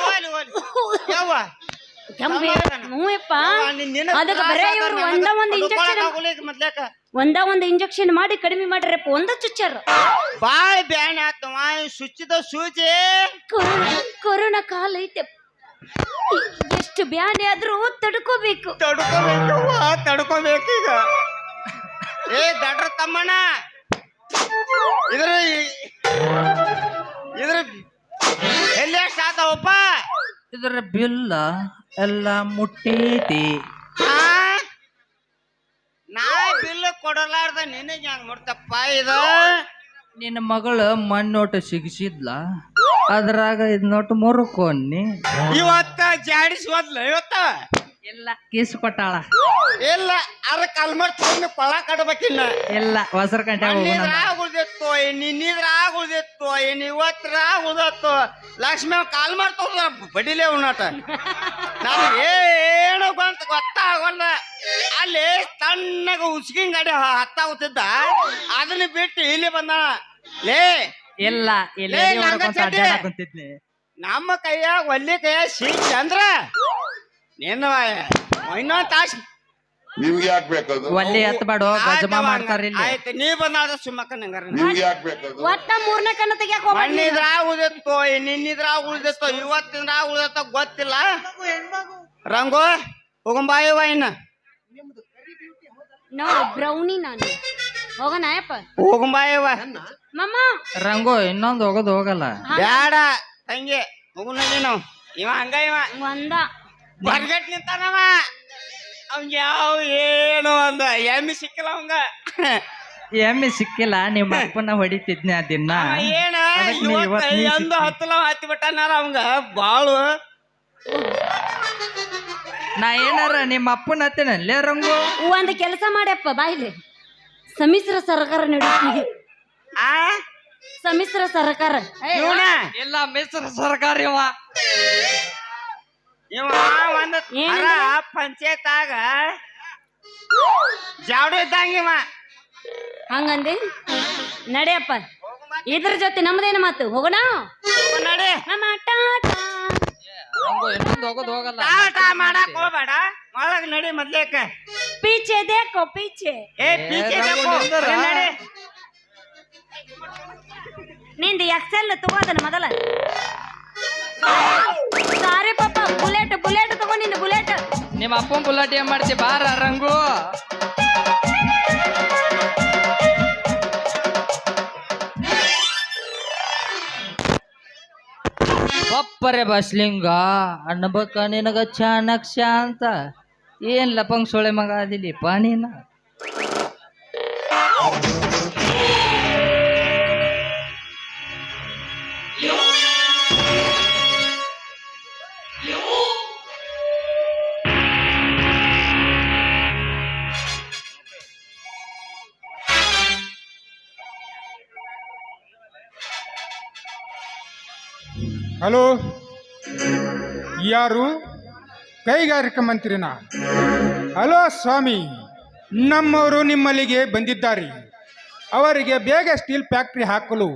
ಹೋಗ್ಲಿ ಯವ್ವ ಕೆಮ್ಮಿ ಹ್ಞೂಯಪ್ಪ ನಿನ್ನ ಅದಕ್ಕೆ ಬರೇ ಇವ್ರು ಒಂದ ಒಂದು ಇಂಜೆಕ್ಷನ್ ಮಾಡಿ ಕಡಿಮೆ ಮಾಡ್ರಪ್ಪ ಒಂದ ಚುಚ್ಚಾರ ಬಾಳ ಬ್ಯಾನ್ ಆತವ ಸುಚ್ಚಿದ ಸೂಜಿ ಕೊರೋನಾ ಕಾಲ ಐತೆ ಎಷ್ಟು ಬ್ಯಾನೆ ಆದ್ರೂ ತಡ್ಕೋಬೇಕು ತಡ್ಕೋಬೇಕು ಈಗ ಏ ದಡ್ರ ತಮ್ಮಣ್ಣ ಇದ್ರ ಎಲ್ಲಿ ಎಷ್ಟು ಆತಾವಪ್ಪ ಇದರ ಬಿಲ್ಲ ಎಲ್ಲ ಮುಟ್ಟೈತಿ. ನಾ ಬಿಲ್ ಕೊಡಲಾರ್ದ ನಿನಗೆ ಹೆಂಗ್ ಮುಡ್ತಪ್ಪ ಇದು ನಿನ್ನ ಮಗಳು ಮಣ್ಣೋಟ ಸಿಗಿಸಿದ್ಲ ಅದ್ರಾಗ ಇದ್ ನೋಟ್ ಮುರುಕೋನಿ ಇವತ್ತ ಜಾಡಿಸುವದ್ಲ ಇವತ್ತ ಎಲ್ಲ ಕಿಸ್ ಕೊಟ್ಟಾಳ. ಇಲ್ಲ ಅದಕ್ಕೆ ಅಲ್ಮರ್ ತಂದು ಕೊಳ ಕಡ್ಬೇಕಿನ್ನ ಎಲ್ಲ ಹೊಸರ ಕಂಟ್ಯಾಗ ಉಳ್ದಿತ್ತು ನಿನ್ನಿದ್ರಾಗ ಉಳ್ದಿತ್ತು ಇವತ್ತರಾಗ ಉಳ್ದತ್ತು ಲಕ್ಷ್ಮಿ ಕಾಲ್ ಮಾಡ್ತದ ಬಡಿಲೇ ಉಣ್ಣಾಟ ನಮ್ಗೆ ಏನು ಬಂತ ಗೊತ್ತಾಗಲ್ಲ ಅಲ್ಲಿ ತಣ್ಣಗ ಉಸ್ಕಿನ ಗಾಡಿ ಹತ್ತಾಗುತ್ತಿದ್ದ ಅದನ್ನ ಬಿಟ್ಟು ಇಲ್ಲಿ ಬಂದ ಲೇ ಎಲ್ಲ ಲೇ, ನಂಗ ಚಡ್ಡಿ. ನಮ್ಮ ಕೈಯಾಗ ಒಲ್ಲಿ ಕೈಯಾಗ ಸಿಕ್ಕಿ ಅಂದ್ರ ನಿನ್ನ ಇನ್ನೊಂದ್ ತಾಸ್ ನಿಮ್ಗೆ ಯಾಕೆ ಬೇಕದು ಒಲ್ಲಿ ಎತ್ತಬೇಡ ಗಜಮಾ ಮಾಡ್ತಾರ ಇಲ್ಲಿ. ಆಯ್ತು ನೀ ಬಂದಾದ ಸುಮ್ಮಕ್ಕ ನಂಗಾರ ನಿಮ್ಗೆ ಯಾಕೆ ಬೇಕದು ಒಟ್ಟ ಮೂರನೇ ಕಣ್ಣ ತೆಗಿಯಾಕ ಮಣ್ಣಿದ್ರಾಗ ಉಳಿದಿತ್ತು ನಿನ್ನಿದ್ರಾಗ ಉಳಿದಿತ್ತು ಇವತ್ತಿದ್ರಾಗ ಉಳಿದತ್ತ ಗೊತ್ತಿಲ್ಲ ರಂಗೋ ಹೋಗಂಬಾಯವ ಇನ್ನ ನಾವು ಬ್ರೌನಿ ನಾನು ಹೋಗೋಣ ಯಪ್ಪ ಹೋಗಂಬಾಯವ ಮಮ್ಮ ರಂಗು ಇನ್ನೊಂದು ಹೋಗೋದು ಹೋಗಲ್ಲ. ಬ್ಯಾಡ ತಂಗಿ ಹೋಗುನಲ್ಲಿ ನಾವು ಇವ ಹಂಗ ಇವ ಒಂದ ಬರ್ಗಟ್ ನಿಂತಾನವ ಅವಂಗ ಯಾವ ಏನು ಅಂದ ಎಮ್ಮಿ ಸಿಕ್ಕಿಲ್ಲ ಅವಂಗ ಎಮ್ಮೆ ಸಿಕ್ಕಿಲ್ಲ ನಿಮ್ಮ ಅಪ್ಪನ ಹೊಡಿತಿದ್ನೆ ಆ ದಿನ. ಏನ ಅದಕ್ಕೆ ನೀ ಇವತ್ತು ನೀ ಒಂದು ಸಿಕ್ಕಿ. ಹತ್ತಲ ಹತ್ತಿ ಬಿಟ್ಟಾನಾರ ಅವಂಗ ಬಾಳು ನಾ ಏನಾರ ನಿಮ್ಮ ಅಪ್ಪನ ಹತ್ತೇನಲ್ಲೇ ರಂಗು. ಒಂದು ಕೆಲಸ ಮಾಡ್ಯಪ್ಪ ಬಾಯಿಲಿ ಸಮ್ಮಿಶ್ರ ಸರ್ಕಾರ ನಡೆಸ್ತೀವಿ ಆ ಸಮ್ಮಿಶ್ರ ಸರ್ಕಾರ ಇವನ ಇಲ್ಲ ಮಿಶ್ರ ಸರ್ಕಾರ ಇವ. ಇವ ಒಂದು ಏನಂದ? ಪಂಚಾಯತಾಗ ಜಾಡು ಇದ್ದಂಗ ಇವ ಹಂಗಂದಿ ನಡೆಯಪ್ಪ ಇದ್ರ ಜೊತೆ ನಮ್ದೇನ ಮಾತು ಹೋಗೋಣ ನಡಿ ನಮ್ಮ ಟಾಟಾ ರಂಗು ಇನ್ನೊಂದು ಹೋಗೋದು ಹೋಗಲ್ಲ. ಟಾಟಾ ಮಾಡಕ್ ಹೋಗ್ಬೇಡ ಒಳಗ್ ನಡಿ ಮೊದ್ಲೇಕ ಪೀಚೆ ದೇಕೋ ಪೀಚೆ ಏ ಪೀಚೆ ರಂಗು ಬೇಕು. ನಿಂದ್ರ. ನಡಿ ನಿಂದು ಎಕ್ಸೆಲ್ ತಗೋದನ ಮೊದಲ ಸಾರಿ ಪಾಪ ಬುಲೆಟ್ ಬುಲೆಟ್ ತಗೋ ನಿಂದು ಬುಲೆಟ್ ನಿಮ್ಮ ಅಪ್ಪನ ಬುಲ್ಲಾಟಿ ಏನ್ ಮಾಡ್ತಿ ಬಾರ ರಂಗು. ಬಪ್ಪರೆ ಬಸ್ಲಿಂಗ ಅನ್ಬೇಕ ನಿನಗ ಚಾಣಕ್ಷ ಅಂತ. ಏನ್ ಲಪಂಗ್ ಸೊಳೆ ಮಗ ಅದಿಲಿಪ್ಪ ನೀನ. ಹಲೋ ಯಾರು ಕೈಗಾರಿಕಾ ಮಂತ್ರಿನಾ? ಹಲೋ ಸ್ವಾಮಿ, ನಮ್ಮವರು ನಿಮ್ಮಲ್ಲಿಗೆ ಬಂದಿದ್ದಾರೆ. ಅವರಿಗೆ ಬೇಗ ಸ್ಟೀಲ್ ಫ್ಯಾಕ್ಟ್ರಿ ಹಾಕಲು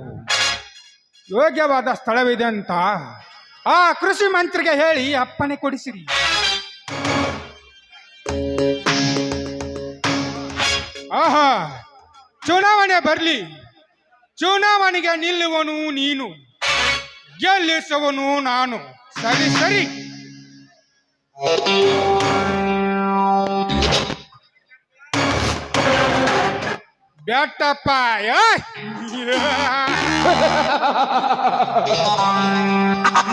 ಯೋಗ್ಯವಾದ ಸ್ಥಳವಿದೆ ಅಂತ ಆ ಕೃಷಿ ಮಂತ್ರಿಗೆ ಹೇಳಿ ಅಪ್ಪಣೆ ಕೊಡಿಸಿರಿ. ಆಹಾ, ಚುನಾವಣೆ ಬರಲಿ, ಚುನಾವಣೆಗೆ ನಿಲ್ಲುವನು ನೀನು, ಗೆಲ್ಲಿಸುವನು ನಾನು. ಸರಿ ಸರಿ. ಬ್ಯಾಟಪ್ಪ,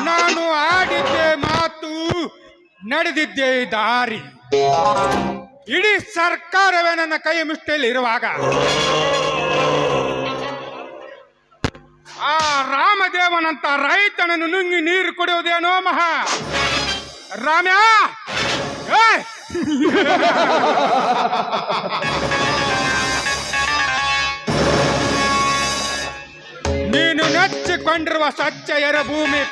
ನಾನು ಆಡಿದ್ದೆ ಮಾತು, ನಡೆದಿದ್ದೆ ದಾರಿ. ಇಡೀ ಸರ್ಕಾರವೇ ನನ್ನ ಕೈ ಮುಷ್ಟಿಯಲ್ಲಿ ಇರುವಾಗ ಆ ರಾಮದೇವನಂತ ರೈತನನ್ನು ನುಂಗಿ ನೀರು ಕುಡಿಯುವುದೇನೋ ಮಹಾ ರಾಮ್ಯ. ನೀನು ನೆಚ್ಚಿಕೊಂಡಿರುವ ಸ್ವಚ್ಛ ಎರೆಭೂಮಿ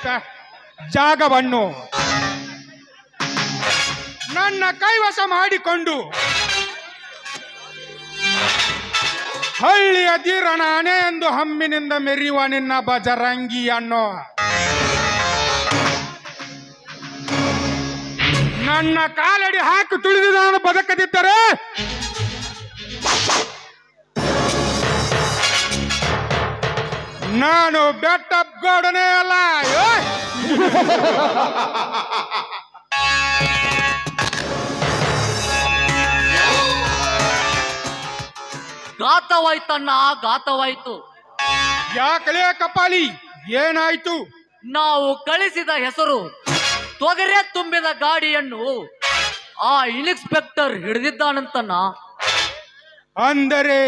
ಜಾಗವನ್ನು ನನ್ನ ಕೈವಶ ಮಾಡಿಕೊಂಡು ಹಳ್ಳಿಯ ಧೀರನಾನೆ ಎಂದು ಹಮ್ಮಿನಿಂದ ಮೆರೆಯುವ ನಿನ್ನ ಬಜರಂಗಿ ಅನ್ನೋ ನನ್ನ ಕಾಲಡಿ ಹಾಕಿ ತುಳಿದು ನಾನು ಬದುಕದಿದ್ದರೆ ನಾನು ಬೆಟ್ಟಪ್ ಗೋಡನೇ ಅಲ್ಲ. ಏಯ್! ಘಾತವಾಯ್ತಣ್ಣ, ಘಾತವಾಯ್ತು. ಯಾಕಲೇ ಕಪಾಲಿ, ಏನಾಯ್ತು? ನಾವು ಕಳಿಸಿದ ಹೆಸರು ತೊಗರೆ ತುಂಬಿದ ಗಾಡಿಯನ್ನು ಆ ಇನ್ಸ್ಪೆಕ್ಟರ್ ಹಿಡಿದಿದ್ದಾನಂತಣ್ಣ. ಅಂದರೆ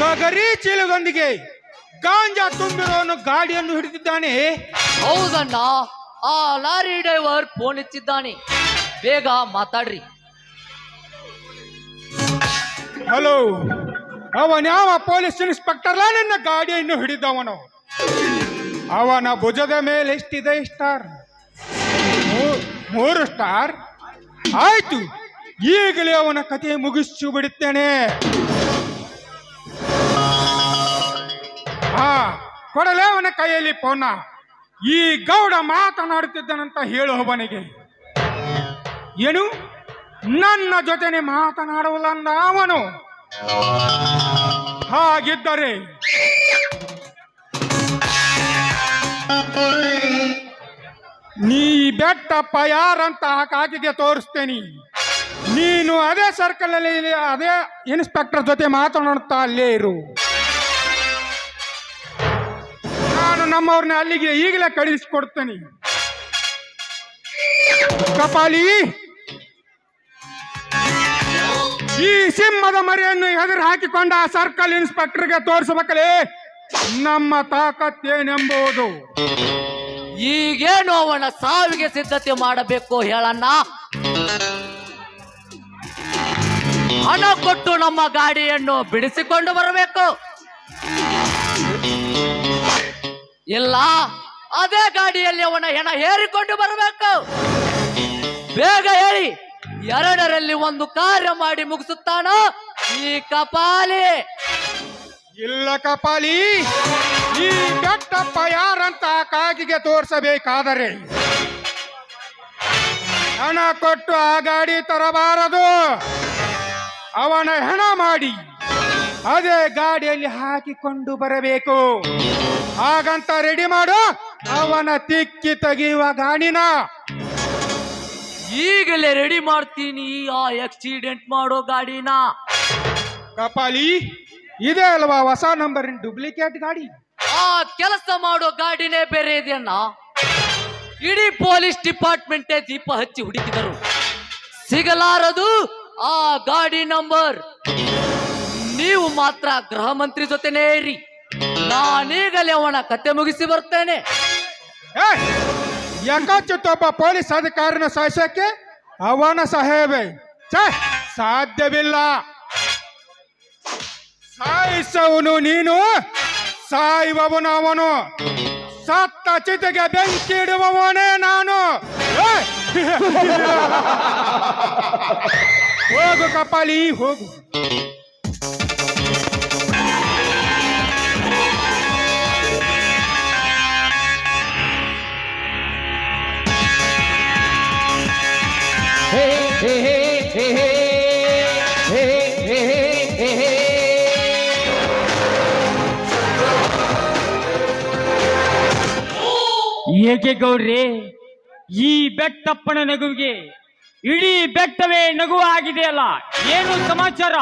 ತೊಗರಿ ಚೀಲದೊಂದಿಗೆ ಗಾಂಜಾ ತುಂಬಿರೋನು ಗಾಡಿಯನ್ನು ಹಿಡಿದಿದ್ದಾನೆ. ಹೌದಣ್ಣ, ಆ ಲಾರಿ ಡ್ರೈವರ್ ಫೋನ್ ಹಚ್ಚಿದ್ದಾನೆ. ಬೇಗ ಮಾತಾಡ್ರಿ. ಹಲೋ, ಅವನ್ಯಾವ ಪೊಲೀಸ್ ಇನ್ಸ್ಪೆಕ್ಟರ್ಲ ನಿನ್ನ ಗಾಡಿಯನ್ನು ಹಿಡಿದವನು? ಅವನ ಭುಜದ ಮೇಲೆ ಎಷ್ಟಿದೆ ಸ್ಟಾರ್? 3 ಸ್ಟಾರ್. ಆಯ್ತು, ಈಗಲೇ ಅವನ ಕಥೆ ಮುಗಿಸಿ ಬಿಡುತ್ತೇನೆ. ಹಾ, ಕೊಡಲೇ ಅವನ ಕೈಯಲ್ಲಿ ಫೋನ. ಈ ಗೌಡ ಮಾತನಾಡುತ್ತಿದ್ದನಂತ ಹೇಳು ಅವನಿಗೆ. ಏನು, ನನ್ನ ಜೊತೆನೆ ಮಾತನಾಡುವಲ್ಲ ಅವನು? ಹಾಗಿದ್ದರೆ ನೀ ಬೆಟ್ಟಪ್ಪ ಯಾರಂತ ಕಾಕಿಗೆ ತೋರಿಸ್ತೇನೆ. ನೀನು ಅದೇ ಸರ್ಕಲ್ ಅಲ್ಲಿ ಅದೇ ಇನ್ಸ್ಪೆಕ್ಟರ್ ಜೊತೆ ಮಾತನಾಡುತ್ತಾ ಅಲ್ಲೇ ಇರು. ನಾನು ನಮ್ಮವ್ರನ್ನ ಅಲ್ಲಿಗೆ ಈಗಲೇ ಕಳಿಸಿಕೊಡ್ತೇನೆ. ಕಪಾಲಿ, ಈ ಸಿಂಹದ ಮರಿಯನ್ನು ಎದುರು ಹಾಕಿಕೊಂಡ ಆ ಸರ್ಕಲ್ ಇನ್ಸ್ಪೆಕ್ಟರ್ಗೆ ತೋರಿಸಬೇಕಲೇ ನಮ್ಮ ತಾಕತ್ತೇನೆಂಬುದು. ಈಗೇನು ಅವನ ಸಾವಿಗೆ ಸಿದ್ಧತೆ ಮಾಡಬೇಕು ಹೇಳಣ್ಣ. ಹಣ ಕೊಟ್ಟು ನಮ್ಮ ಗಾಡಿಯನ್ನು ಬಿಡಿಸಿಕೊಂಡು ಬರಬೇಕು. ಇಲ್ಲ, ಅದೇ ಗಾಡಿಯಲ್ಲಿ ಅವನ ಹೆಣ ಹೇರಿಕೊಂಡು ಬರಬೇಕು. ಬೇಗ ಹೇಳಿ, 2ರಲ್ಲಿ 1 ಕಾರ್ಯ ಮಾಡಿ ಮುಗಿಸುತ್ತಾನ ಈ ಕಪಾಲಿ. ಇಲ್ಲ ಕಪಾಲಿ, ಈ ಬೆಟ್ಟಪ್ಪ ಯಾರಂತ ಕಾಗಿಗೆ ತೋರಿಸಬೇಕಾದರೆ ಹಣ ಕೊಟ್ಟು ಆ ಗಾಡಿ ತರಬಾರದು. ಅವನ ಹೆಣ ಮಾಡಿ ಅದೇ ಗಾಡಿಯಲ್ಲಿ ಹಾಕಿಕೊಂಡು ಬರಬೇಕು. ಹಾಗಂತ ರೆಡಿ ಮಾಡು ಅವನ ತಿಕ್ಕಿ ತೆಗೆಯುವ ಗಾಡಿನ. ಈಗಲೇ ರೆಡಿ ಮಾಡ್ತೀನಿ ಆ ಆಕ್ಸಿಡೆಂಟ್ ಮಾಡೋ ಗಾಡಿನ. ಕಪಾಲಿ, ಇದೇ ಅಲ್ವಾ ಹೊಸ ನಂಬರಿನ ಡೂಪ್ಲಿಕೇಟ್ ಗಾಡಿ? ಆ ಕೆಲಸ ಮಾಡೋ ಗಾಡಿನೇ ಬೇರೆ ಇದೆಯಣ್ಣ. ಇಡೀ ಪೊಲೀಸ್ ಡಿಪಾರ್ಟ್ಮೆಂಟೇ ದೀಪ ಹಚ್ಚಿ ಹುಡುಕಿದರು, ಸಿಗಲಾರದು ಆ ಗಾಡಿ ನಂಬರ್. ನೀವು ಮಾತ್ರ ಗೃಹ ಮಂತ್ರಿ ಜೊತೆನೇ ಇರಿ. ನಾನೀಗಲೇ ಅವನ ಕತೆ ಮುಗಿಸಿ ಬರ್ತೇನೆ. ಯಾಕಚ್ಚೊಬ್ಬ ಪೊಲೀಸ್ ಅಧಿಕಾರಿನ ಸಾಯಿಸಕ್ಕೆ ಅವನ ಸಹಾಯವೇ ಸಾಧ್ಯವಿಲ್ಲ. ಸಾಯಿಸವನು ನೀನು, ಸಾಯುವವನು ಅವನು. ಸತ್ತ ಚಿತೆಗೆ ಬೆಂಕಿ ಇಡುವವನೇ ನಾನು. ಹೋಗು ಕಪಾಲಿ, ಹೋಗು. ಏಕೆ ಗೌಡ್ರಿ, ಈ ಬೆಟ್ಟಪ್ಪನ ನಗುವಿಗೆ ಇಡೀ ಬೆಟ್ಟವೇ ನಗು ಆಗಿದೆಯಲ್ಲ, ಏನು ಸಮಾಚಾರ?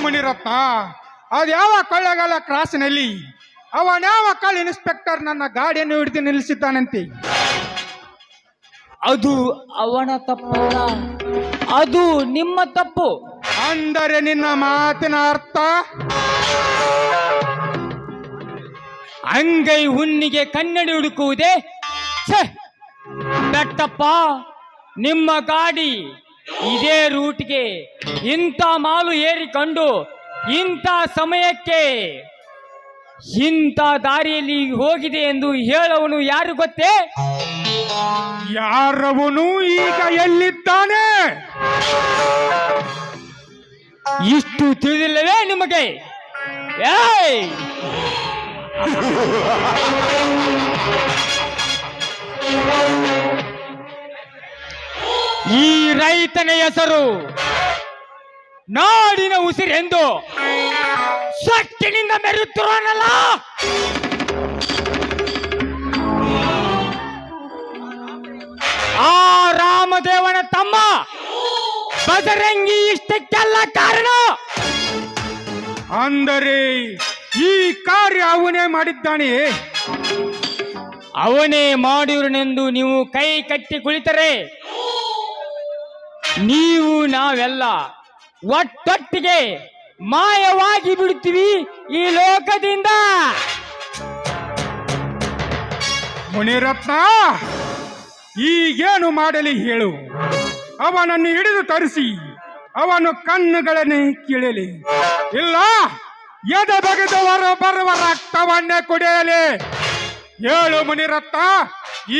ಮುನಿರತ್ನ, ಅದ್ಯಾವ ಕೊಳ್ಳಗಾಲ ಕ್ರಾಸ್ನಲ್ಲಿ ಅವನ್ಯಾವ ಕಳ್ಳ ಇನ್ಸ್ಪೆಕ್ಟರ್ ನನ್ನ ಗಾಡಿಯನ್ನು ಹಿಡಿದು ನಿಲ್ಲಿಸಿದ್ದಾನಂತೆ? ಅದು ಅವನ ತಪ್ಪಲ್ಲ, ಅದು ನಿಮ್ಮ ತಪ್ಪು. ಅಂದರೆ ನಿನ್ನ ಮಾತಿನ ಅರ್ಥ? ಅಂಗೈ ಹುಣ್ಣಿಗೆ ಕನ್ನಡಿ ಹುಡುಕುವುದೇ? ಛೆ! ಬೆಟ್ಟಪ್ಪ, ನಿಮ್ಮ ಗಾಡಿ ಇದೇ ರೂಟ್ಗೆ ಇಂಥ ಮಾಲು ಏರಿಕೊಂಡು ಇಂಥ ಸಮಯಕ್ಕೆ ಇಂಥ ದಾರಿಯಲ್ಲಿ ಹೋಗಿದೆ ಎಂದು ಹೇಳುವನು ಯಾರು ಗೊತ್ತೇ? ಯಾರವನು, ಈಗ ಎಲ್ಲಿದ್ದಾನೆ? ಇಷ್ಟು ತಿಳಿದಿಲ್ಲವೇ ನಿಮಗೆ? ಏಯ್! ಈ ರೈತನ ಹೆಸರು ನಾಡಿನ ಉಸಿರೆಂದು ಸೊಕ್ಕಿನಿಂದ ಮೆರೆಯುತ್ತಿರೋನಲ್ಲ, ಆ ರಾಮದೇವನ ತಮ್ಮ ಬಜರಂಗಿ ಇಷ್ಟಕ್ಕೆಲ್ಲ ಕಾರಣ. ಅಂದರೆ ಈ ಕಾರ್ಯ ಅವನೇ ಮಾಡಿದ್ದಾನೆ. ಅವನೇ ಮಾಡಿರುನೆಂದು ನೀವು ಕೈ ಕಟ್ಟಿ ಕುಳಿತರೆ ನೀವು ನಾವೆಲ್ಲ ಒಟ್ಟೊಟ್ಟಿಗೆ ಮಾಯವಾಗಿ ಬಿಡುತ್ತೀವಿ ಈ ಲೋಕದಿಂದ. ಮುನಿರತ್ನ, ಈಗೇನು ಮಾಡಲಿ ಹೇಳು? ಅವನನ್ನು ಹಿಡಿದು ತರಿಸಿ ಅವನು ಕಣ್ಣುಗಳನ್ನೇ ಕೀಳಲಿ, ಇಲ್ಲ ಎದೆ ಬಗೆದವರು ಬರುವ ರಕ್ತವನ್ನೇ ಕುಡಿಯಲಿ. ಹೇಳು ಮುನಿರತ್ನ,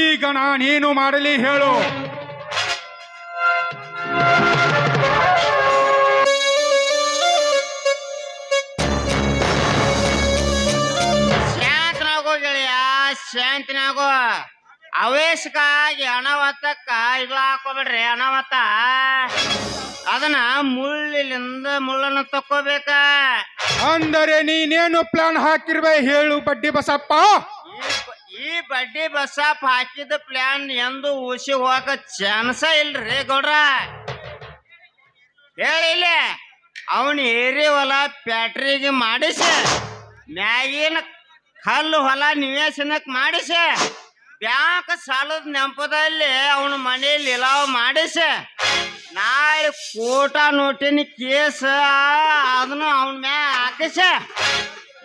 ಈಗ ನಾನೇನು ಮಾಡಲಿ ಹೇಳು? ಶಾಂತನಾಗೋ ಗೆಳೆಯ, ಶಾಂತನಾಗೋ. ಅವೇಶಕ್ಕಾಗಿ ಅನಾವತ್ತಕ್ಕ ಇದು ಹಾಕೋಬೇಡ್ರಿ. ಅನಾವತ್ತ ಅದನ್ನ ಮುಳ್ಳನ್ನು ತಕ್ಕೋಬೇಕ. ಅಂದರೆ ನೀನೇನು ಪ್ಲಾನ್ ಹಾಕಿರ್ವೆ ಹೇಳು ಬಡ್ಡಿ ಬಸಪ್ಪ? ಈ ಬಡ್ಡಿ ಬಸಪ್ಪ ಹಾಕಿದ ಪ್ಲಾನ್ ಎಂದು ಉಸಿ ಹೋಗಕ ಚಾನ್ಸ ಇಲ್ರಿ ಗೌಡ್ರ. ಹೇಳಿಲ್ಲ, ಅವನ್ ಏರಿ ಹೊಲ ಫ್ಯಾಕ್ಟ್ರಿಗೆ ಮಾಡಿಸಿ, ಮ್ಯಾಗಿನ ಕಲ್ಲು ಹೊಲ ನಿವೇಶನಕ್ಕೆ ಮಾಡಿಸಿ, ಬ್ಯಾಂಕ್ ಸಾಲದ ನೆನಪದಲ್ಲಿ ಅವನ ಮನೆಯಲ್ಲಿ ಇಲಾವ್ ಮಾಡಿಸಿ, ನಾಳೆ ಕೋಟ ನೋಟಿನ ಕೇಸ್ ಅದನ್ನು ಅವನ ಮ್ಯಾಗ ಹಾಕಿಸ,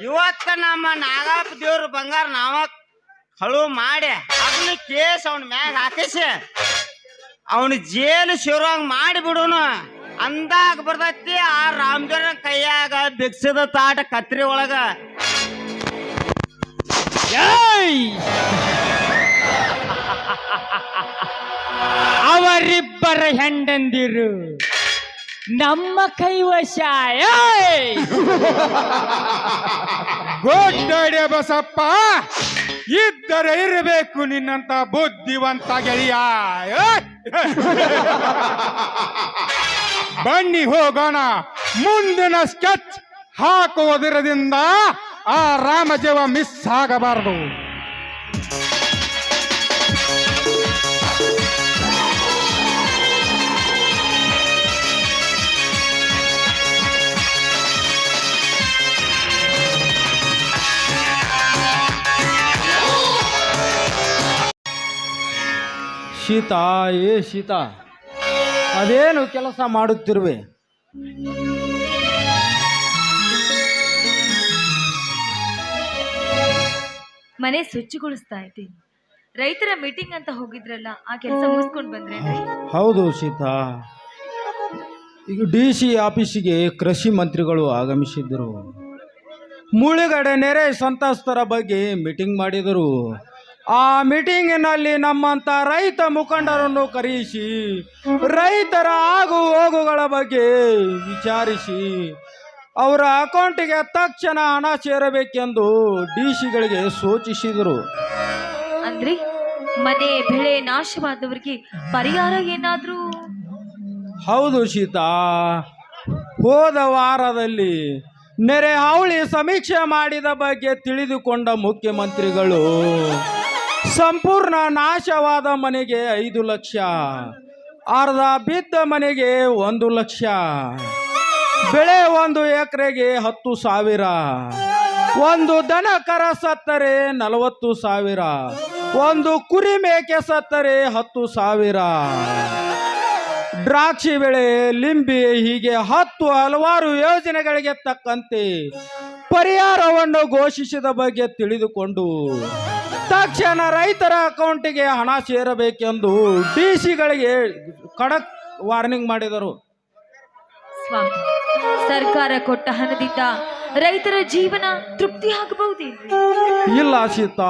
ಇವತ್ತ ನಮ್ಮ ನಾಗಪ್ಪ ದೇವ್ರ ಬಂಗಾರ ನಾವ ಕಳು ಮಾಡಿ ಅದನ್ನ ಕೇಸ್ ಅವನ ಮ್ಯಾಗ ಹಾಕಿಸಿ ಅವನ ಜೇಲು ಶಿವರಂಗ್ ಮಾಡಿಬಿಡುನು. ಅಂದಾಗ ಬರ್ತೈತಿ ಆ ರಾಮದೇವ್ರ ಕೈಯಾಗ ಬಿಕ್ಸದ ತಾಟ ಕತ್ರಿ ಒಳಗ. ಅವರಿಬ್ಬರ ಹೆಂಡಂದಿರು ನಮ್ಮ ಕೈವಶ. ಗೊಡ್ಡಡೆ ಬಸಪ್ಪ, ಇದ್ದರೆ ಇರಬೇಕು ನಿನ್ನಂತ ಬುದ್ಧಿವಂತ ಗೆಳೆಯ. ಬನ್ನಿ ಹೋಗೋಣ. ಮುಂದಿನ ಸ್ಕೆಚ್ ಹಾಕುವುದರಿಂದ ಆ ರಾಮಜೀವ ಮಿಸ್ ಆಗಬಾರದು. ಶೀತಾ, ಏ ಶೀತಾ, ಅದೇನು ಕೆಲಸ ಮಾಡುತ್ತಿರುವೆ? ಮನೆ ಶುಚಿಗೊಳಿಸ್ತಾ ಇದ್ದೀನಿ. ರೈತರ ಮೀಟಿಂಗ್ ಅಂತ ಹೋಗಿದ್ರಲ್ಲ, ಆ ಕೆಲಸ ಮುಗಿಸ್ಕೊಂಡು ಬಂದ್ರೇನ್ರಿ? ಹೌದು ಶೀತಾ, ಈಗ DC ಆಫೀಸಿಗೆ ಕೃಷಿ ಮಂತ್ರಿಗಳು ಆಗಮಿಸಿದ್ದರು. ಮುಳುಗಡೆ ನೆರೆ ಸಂತ್ರಸ್ತರ ಬಗ್ಗೆ ಮೀಟಿಂಗ್ ಮಾಡಿದರು. ಆ ಮೀಟಿಂಗಿನಲ್ಲಿ ನಮ್ಮಂಥ ರೈತ ಮುಖಂಡರನ್ನು ಕರೆಯಿಸಿ ರೈತರ ಆಗು ಹೋಗುಗಳ ಬಗ್ಗೆ ವಿಚಾರಿಸಿ ಅವರ ಅಕೌಂಟಿಗೆ ತಕ್ಷಣ ಹಣ ಸೇರಬೇಕೆಂದು DCಗಳಿಗೆ ಸೂಚಿಸಿದರು. ಅಂದ್ರೆ ಮನೆ ಬೆಳೆ ನಾಶವಾದವರಿಗೆ ಪರಿಹಾರ ಏನಾದ್ರೂ? ಹೌದು ಸೀತಾ, ಹೋದ ವಾರದಲ್ಲಿ ನೆರೆ ಹಾವಳಿ ಸಮೀಕ್ಷೆ ಮಾಡಿದ ಬಗ್ಗೆ ತಿಳಿದುಕೊಂಡ ಮುಖ್ಯಮಂತ್ರಿಗಳು ಸಂಪೂರ್ಣ ನಾಶವಾದ ಮನೆಗೆ 5 ಲಕ್ಷ, ಅರ್ಧ ಬಿದ್ದ ಮನೆಗೆ 1 ಲಕ್ಷ, ಬೆಳೆ 1 ಎಕರೆಗೆ 10,000, ಒಂದು ದನ ಕರ ಸತ್ತರೆ 40,000, ಒಂದು ಕುರಿ ಮೇಕೆ ಸತ್ತರೆ 10,000, ದ್ರಾಕ್ಷಿ ಬೆಳೆ, ಲಿಂಬೆ, ಹೀಗೆ 10 ಹಲವಾರು ಯೋಜನೆಗಳಿಗೆ ತಕ್ಕಂತೆ ಪರಿಹಾರವನ್ನು ಘೋಷಿಸಿದ ಬಗ್ಗೆ ತಿಳಿದುಕೊಂಡು ತಕ್ಷಣ ರೈತರ ಅಕೌಂಟಿಗೆ ಹಣ ಸೇರಬೇಕೆಂದು DCಗಳಿಗೆ ಖಡಕ್ ವಾರ್ನಿಂಗ್ ಮಾಡಿದರು. ಸ್ವಾಮಿ, ಸರ್ಕಾರ ಕೊಟ್ಟ ಹಣದಿಂದ ರೈತರ ಜೀವನ ತೃಪ್ತಿ ಆಗಬಹುದೇ? ಇಲ್ಲ ಸೀತಾ,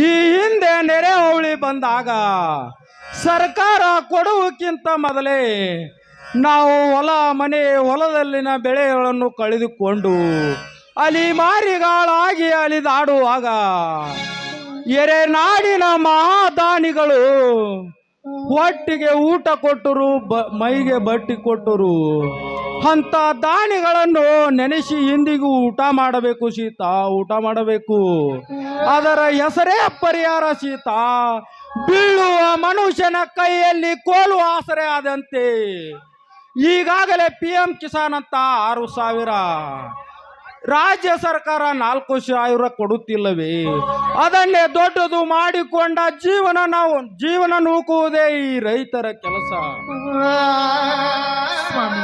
ಈ ಹಿಂದೆ ನೆರೆ ಹಾವಳಿ ಬಂದಾಗ ಸರ್ಕಾರ ಕೊಡುವುದಕ್ಕಿಂತ ಮೊದಲೇ ನಾವು ಹೊಲ ಮನೆ ಹೊಲದಲ್ಲಿನ ಬೆಳೆಗಳನ್ನು ಕಳೆದುಕೊಂಡು ಅಲಿಮಾರಿಗಳಾಗಿ ಅಲಿದಾಡುವಾಗ ಎರೆನಾಡಿನ ಮಹಾದಾನಿಗಳು ಹೊಟ್ಟಿಗೆ ಊಟ ಕೊಟ್ಟರು, ಮೈಗೆ ಬಟ್ಟಿ ಕೊಟ್ಟರು. ಅಂತ ದಾನಿಗಳನ್ನು ನೆನೆಸಿ ಇಂದಿಗೂ ಊಟ ಮಾಡಬೇಕು ಸೀತಾ, ಊಟ ಮಾಡಬೇಕು. ಅದರ ಹೆಸರೇ ಪರಿಹಾರ ಸೀತಾ. ಬೀಳುವ ಮನುಷ್ಯನ ಕೈಯಲ್ಲಿ ಕೋಲು ಆಸರೆ ಆದಂತೆ. ಈಗಾಗಲೇ PM ಕಿಸಾನ್ ಅಂತ 6,000, ರಾಜ್ಯ ಸರ್ಕಾರ 4,000 ಕೊಡುತ್ತಿಲ್ಲವೇ? ಅದನ್ನೇ ದೊಡ್ಡದು ಮಾಡಿಕೊಂಡ ಜೀವನ ನೂಕುವುದೇ ಈ ರೈತರ ಕೆಲಸ. ಸ್ವಾಮಿ,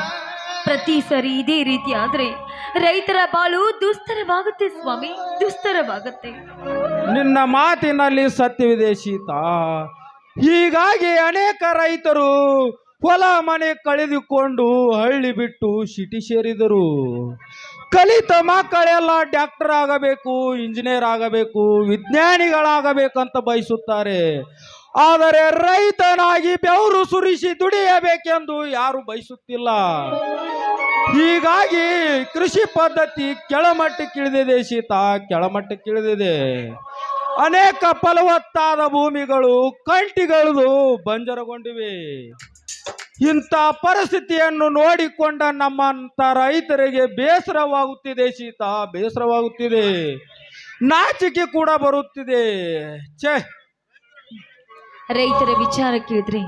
ಪ್ರತಿ ಸರಿ ಇದೇ ರೀತಿ ಆದ್ರೆ ರೈತರ ಬಾಳು ದುಸ್ತರವಾಗುತ್ತೆ ಸ್ವಾಮಿ, ದುಸ್ತರವಾಗುತ್ತೆ. ನಿನ್ನ ಮಾತಿನಲ್ಲಿ ಸತ್ಯವಿದೆ ಸೀತಾ. ಹೀಗಾಗಿ ಅನೇಕ ರೈತರು ಹೊಲ ಮನೆ ಕಳೆದುಕೊಂಡು ಹಳ್ಳಿ ಬಿಟ್ಟು ಸಿಟಿ ಸೇರಿದರು. ಕಲಿತ ಮಕ್ಕಳೆಲ್ಲ ಡಾಕ್ಟರ್ ಆಗಬೇಕು, ಇಂಜಿನಿಯರ್ ಆಗಬೇಕು, ವಿಜ್ಞಾನಿಗಳಾಗಬೇಕಂತ ಬಯಸುತ್ತಾರೆ. ಆದರೆ ರೈತನಾಗಿ ಬೆವರು ಸುರಿಸಿ ದುಡಿಯಬೇಕೆಂದು ಯಾರು ಬಯಸುತ್ತಿಲ್ಲ. ಹೀಗಾಗಿ ಕೃಷಿ ಪದ್ಧತಿ ಕೆಳಮಟ್ಟಕ್ಕಿಳಿದಿದೆ ಸೀತಾ, ಕೆಳಮಟ್ಟಕ್ಕಿಳಿದಿದೆ. ಅನೇಕ ಫಲವತ್ತಾದ ಭೂಮಿಗಳು ಕಂಟಿಗಳಿದು ಬಂಜರಗೊಂಡಿವೆ. ಇಂಥ ಪರಿಸ್ಥಿತಿಯನ್ನು ನೋಡಿಕೊಂಡ ನಮ್ಮಂತ ರೈತರಿಗೆ ಬೇಸರವಾಗುತ್ತಿದೆ ಸೀತಾ, ಬೇಸರವಾಗುತ್ತಿದೆ. ನಾಚಿಕೆ ಕೂಡ ಬರುತ್ತಿದೆ. ಛೇ, ರೈತರ ವಿಚಾರ ಕೇಳಿದ್ರೆ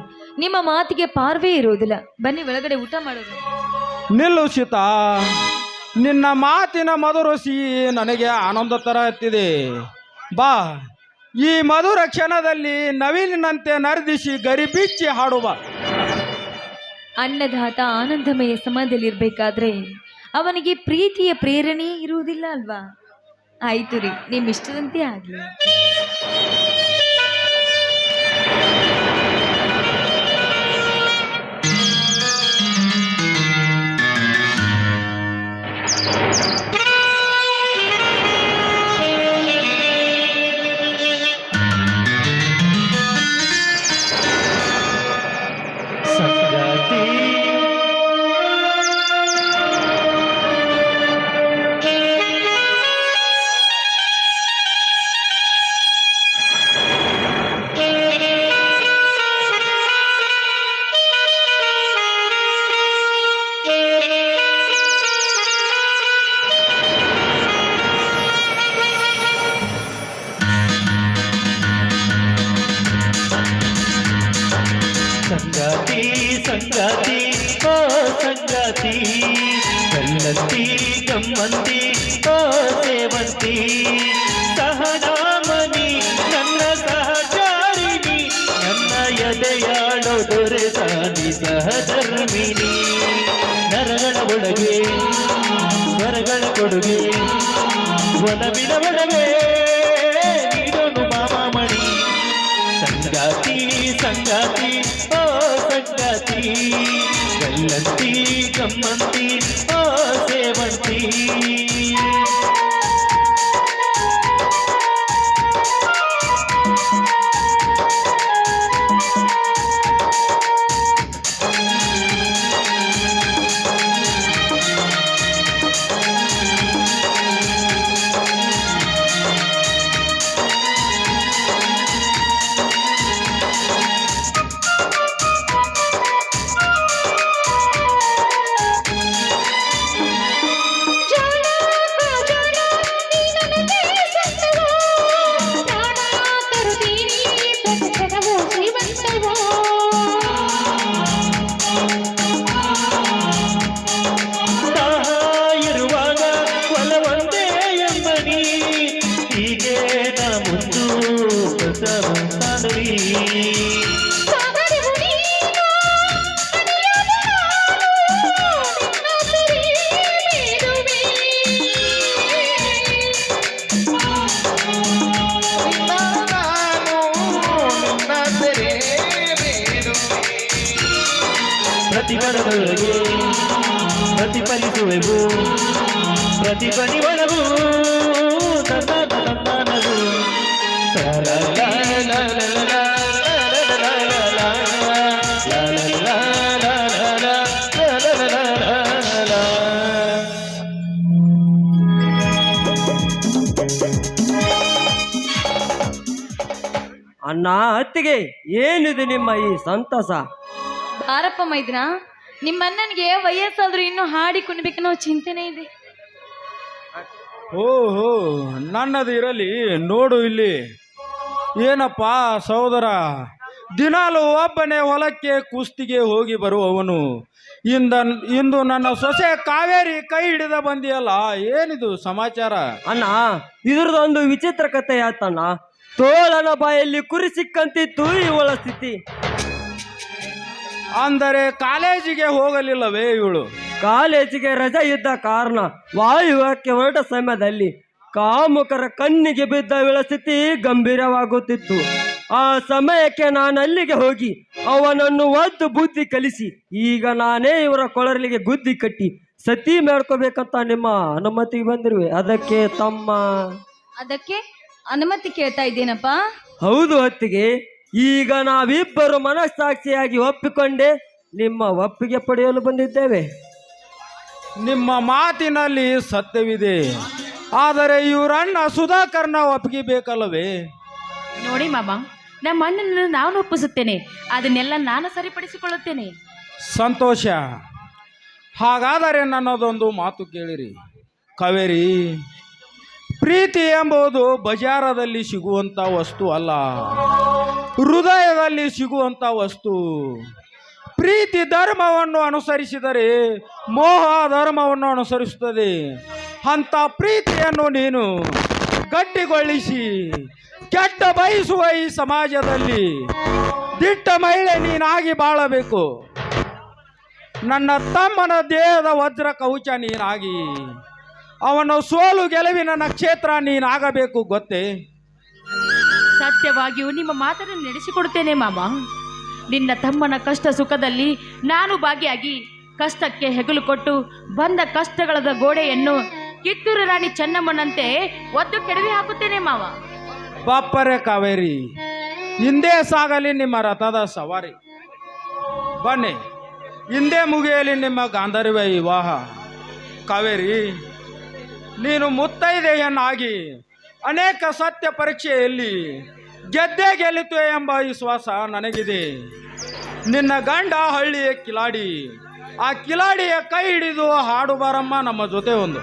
ನಿಮ್ಮ ಮಾತಿಗೆ ಪಾರ್ವೇ ಇರೋದಿಲ್ಲ. ಬನ್ನಿ ಒಳಗಡೆ ಊಟ ಮಾಡೋದು. ನಿಲ್ಲು ಸೀತಾ, ನಿನ್ನ ಮಾತಿನ ಮಧುರ ಸಿಹಿ ನನಗೆ ಆನಂದ ತರ ಹತ್ತಿದೆ. ಬಾ, ಈ ಮಧುರ ಕ್ಷಣದಲ್ಲಿ ನವಿಲಿನಂತೆ ನರ್ದಿಸಿ ಗರಿಬಿಚ್ಚಿ ಹಾಡುವ. ಅನ್ನದಾತ ಆನಂದಮಯ ಸಮಯದಲ್ಲಿರ್ಬೇಕಾದ್ರೆ ಅವನಿಗೆ ಪ್ರೀತಿಯ ಪ್ರೇರಣೆ ಇರುವುದಿಲ್ಲ ಅಲ್ವಾ? ಆಯ್ತು ರೀ, ನಿಮ್ಮ ಇಷ್ಟದಂತೆ ಆಗ್ಲಿ. ಸಂಗಾತಿ ಸಂಗಾತಿ ಸಂಗಾತಿ ಓ ಸಂಗಾತಿ, ಕಲ್ಲಂತಿ ಗಮ್ಮಂತಿ ಓ ಸೇವಂತಿ, ಸಹನಾಮನಿ ನನ್ನ ಸಹಚಾರಿಣಿ, ನನ್ನ ಎದೆಯಾಡೋ ದೊರೆಸಾನಿ ಸಹಧರ್ಮಿಣಿ. ನರಗಳ ಒಳಗೆ ಸ್ವರಗಳ ಕೊಡುಗೆ, ಒಲವಿನ ಒಳಗೆ ನೀಡೋನು ಮಾಮಾಮಣಿ. ಸಂಗಾತಿ ಸಂಗಾತಿ ಓ ಸಂಗಾತಿ, ಕಲ್ಲಂತಿ ಗಮ್ಮಂತಿ ಓ ಸೇವಂತಿ. ಪ್ರತಿಫಲದೊಳಗೆ ಪ್ರತಿಫಲಿಸುವೆವು, ಪ್ರತಿಫಲಿ ಒಳಗೂ ತಂದಾನವು. ಅಣ್ಣ ಅತ್ತಿಗೆ ಏನಿದೆ ನಿಮ್ಮ ಈ ಸಂತಸ? ಬಾರಪ್ಪ ಮೈದ್ನ, ನಿಮ್ಮ ಅಣ್ಣನಿಗೆ ವಯಸ್ಸಾದ್ರೂ ಇನ್ನೂ ಹಾಡಿ ಕುಣಿಬೇಕನ್ನೋ ಚಿಂತೆನೇ ಇದೆ. ಓಹೋ, ನನ್ನದು ಇರಲಿ. ನೋಡು ಇಲ್ಲಿ, ಏನಪ್ಪ ಸಹೋದರ, ದಿನಾಲು ಒಬ್ಬನೇ ಹೊಲಕ್ಕೆ ಕುಸ್ತಿಗೆ ಹೋಗಿ ಬರುವವನು ಇಂದು ನನ್ನ ಸೊಸೆ ಕಾವೇರಿ ಕೈ ಹಿಡಿದ ಬಂದಿಯಲ್ಲ, ಏನಿದು ಸಮಾಚಾರ? ಅಣ್ಣ, ಇದ್ರದೊಂದು ವಿಚಿತ್ರ ಕಥೆ ಆತಣ್ಣ. ತೋಳನ ಬಾಯಲ್ಲಿ ಕುರಿ ಸಿಕ್ಕಂತಿತ್ತು ಇವಳ ಸ್ಥಿತಿ. ಅಂದರೆ ಕಾಲೇಜಿಗೆ ಹೋಗಲಿಲ್ಲವೇ ಇವಳು? ಕಾಲೇಜಿಗೆ ರಜೆ ಇದ್ದ ಕಾರಣ ವಾಯುವ್ಯಕ್ಕೆ ಹೊರಟ ಸಮಯದಲ್ಲಿ ಕಾಮುಕರ ಕಣ್ಣಿಗೆ ಬಿದ್ದ ಇವಳ ಸ್ಥಿತಿ ಗಂಭೀರವಾಗುತ್ತಿತ್ತು. ಆ ಸಮಯಕ್ಕೆ ನಾನು ಅಲ್ಲಿಗೆ ಹೋಗಿ ಅವನನ್ನು ಒದ್ದು ಬುದ್ಧಿ ಕಲಿಸಿ ಈಗ ನಾನೇ ಇವರ ಕೊಳಲಿಗೆ ಗುದ್ದಿ ಕಟ್ಟಿ ಸತಿ ಮಾಡ್ಕೋಬೇಕಂತ ನಿಮ್ಮ ಅನುಮತಿಗೆ ಬಂದಿರುವೆ. ಅದಕ್ಕೆ ಅನುಮತಿ ಕೇಳ್ತಾ ಇದ್ದೇನಪ್ಪ? ಹೌದು ಅತ್ತಿಗೆ, ಈಗ ನಾವಿಬ್ಬರು ಮನಸ್ಸಾಕ್ಷಿಯಾಗಿ ಒಪ್ಪಿಕೊಂಡೆ ನಿಮ್ಮ ಒಪ್ಪಿಗೆ ಪಡೆಯಲು ಬಂದಿದ್ದೇವೆ. ನಿಮ್ಮ ಮಾತಿನಲ್ಲಿ ಸತ್ಯವಿದೆ, ಆದರೆ ಇವರಣ್ಣ ಸುಧಾಕರ್ನ ಒಪ್ಪಿಗೆ ಬೇಕಲ್ಲವೇ? ನೋಡಿ ಮಾಮ, ನಮ್ಮ ಅಣ್ಣನನ್ನು ನಾನು ಒಪ್ಪಿಸುತ್ತೇನೆ, ಅದನ್ನೆಲ್ಲ ನಾನು ಸರಿಪಡಿಸಿಕೊಳ್ಳುತ್ತೇನೆ. ಸಂತೋಷ. ಹಾಗಾದರೆ ನನ್ನದೊಂದು ಮಾತು ಕೇಳಿರಿ. ಕಾವೇರಿ, ಪ್ರೀತಿ ಎಂಬುದು ಬಜಾರದಲ್ಲಿ ಸಿಗುವಂಥ ವಸ್ತು ಅಲ್ಲ, ಹೃದಯದಲ್ಲಿ ಸಿಗುವಂಥ ವಸ್ತು. ಪ್ರೀತಿ ಧರ್ಮವನ್ನು ಅನುಸರಿಸಿದರೆ ಮೋಹ ಧರ್ಮವನ್ನು ಅನುಸರಿಸುತ್ತದೆ. ಅಂಥ ಪ್ರೀತಿಯನ್ನು ನೀನು ಗಟ್ಟಿಗೊಳಿಸಿ ಕೆಟ್ಟ ಬಯಸುವ ಈ ಸಮಾಜದಲ್ಲಿ ದಿಟ್ಟ ಮಹಿಳೆ ನೀನಾಗಿ ಬಾಳಬೇಕು. ನನ್ನ ತಮ್ಮನ ದೇಹದ ವಜ್ರ ಕವಚ ನೀನಾಗಿ, ಅವನ ಸೋಲು ಗೆಲುವಿನ ನಕ್ಷತ್ರ ನೀನಾಗಬೇಕು, ಗೊತ್ತೇ? ಸತ್ಯವಾಗಿಯೂ ನಿಮ್ಮ ಮಾತನ್ನು ನಡೆಸಿಕೊಡುತ್ತೇನೆ ಮಾಮ. ನಿನ್ನ ತಮ್ಮನ ಕಷ್ಟ ಸುಖದಲ್ಲಿ ನಾನು ಭಾಗಿಯಾಗಿ ಕಷ್ಟಕ್ಕೆ ಹೆಗಲು ಕೊಟ್ಟು ಬಂದ ಕಷ್ಟಗಳದ ಗೋಡೆಯನ್ನು ಕಿತ್ತೂರು ರಾಣಿ ಚೆನ್ನಮ್ಮನಂತೆ ಒದ್ದು ಕೆಡವಿ ಹಾಕುತ್ತೇನೆ ಮಾವ. ಬಾಪ್ಪರೆ ಕಾವೇರಿ, ಹಿಂದೆ ಸಾಗಲಿ ನಿಮ್ಮ ರಥದ ಸವಾರಿ. ಬನ್ನಿ, ಹಿಂದೆ ಮುಗಿಯಲಿ ನಿಮ್ಮ ಗಾಂಧರ್ವ ವಿವಾಹ. ಕಾವೇರಿ, ನೀನು ಮುತ್ತೈದೆಯನ್ನಾಗಿ ಅನೇಕ ಸತ್ಯ ಪರೀಕ್ಷೆಯಲ್ಲಿ ಗೆದ್ದೇ ಗೆಲ್ಲಿತು ಎಂಬ ವಿಶ್ವಾಸ ನನಗಿದೆ. ನಿನ್ನ ಗಂಡ ಹಳ್ಳಿಯ ಕಿಲಾಡಿ, ಆ ಕಿಲಾಡಿಯ ಕೈ ಹಿಡಿದು ಹಾಡು ಬಾರಮ್ಮ ನಮ್ಮ ಜೊತೆ ಒಂದು.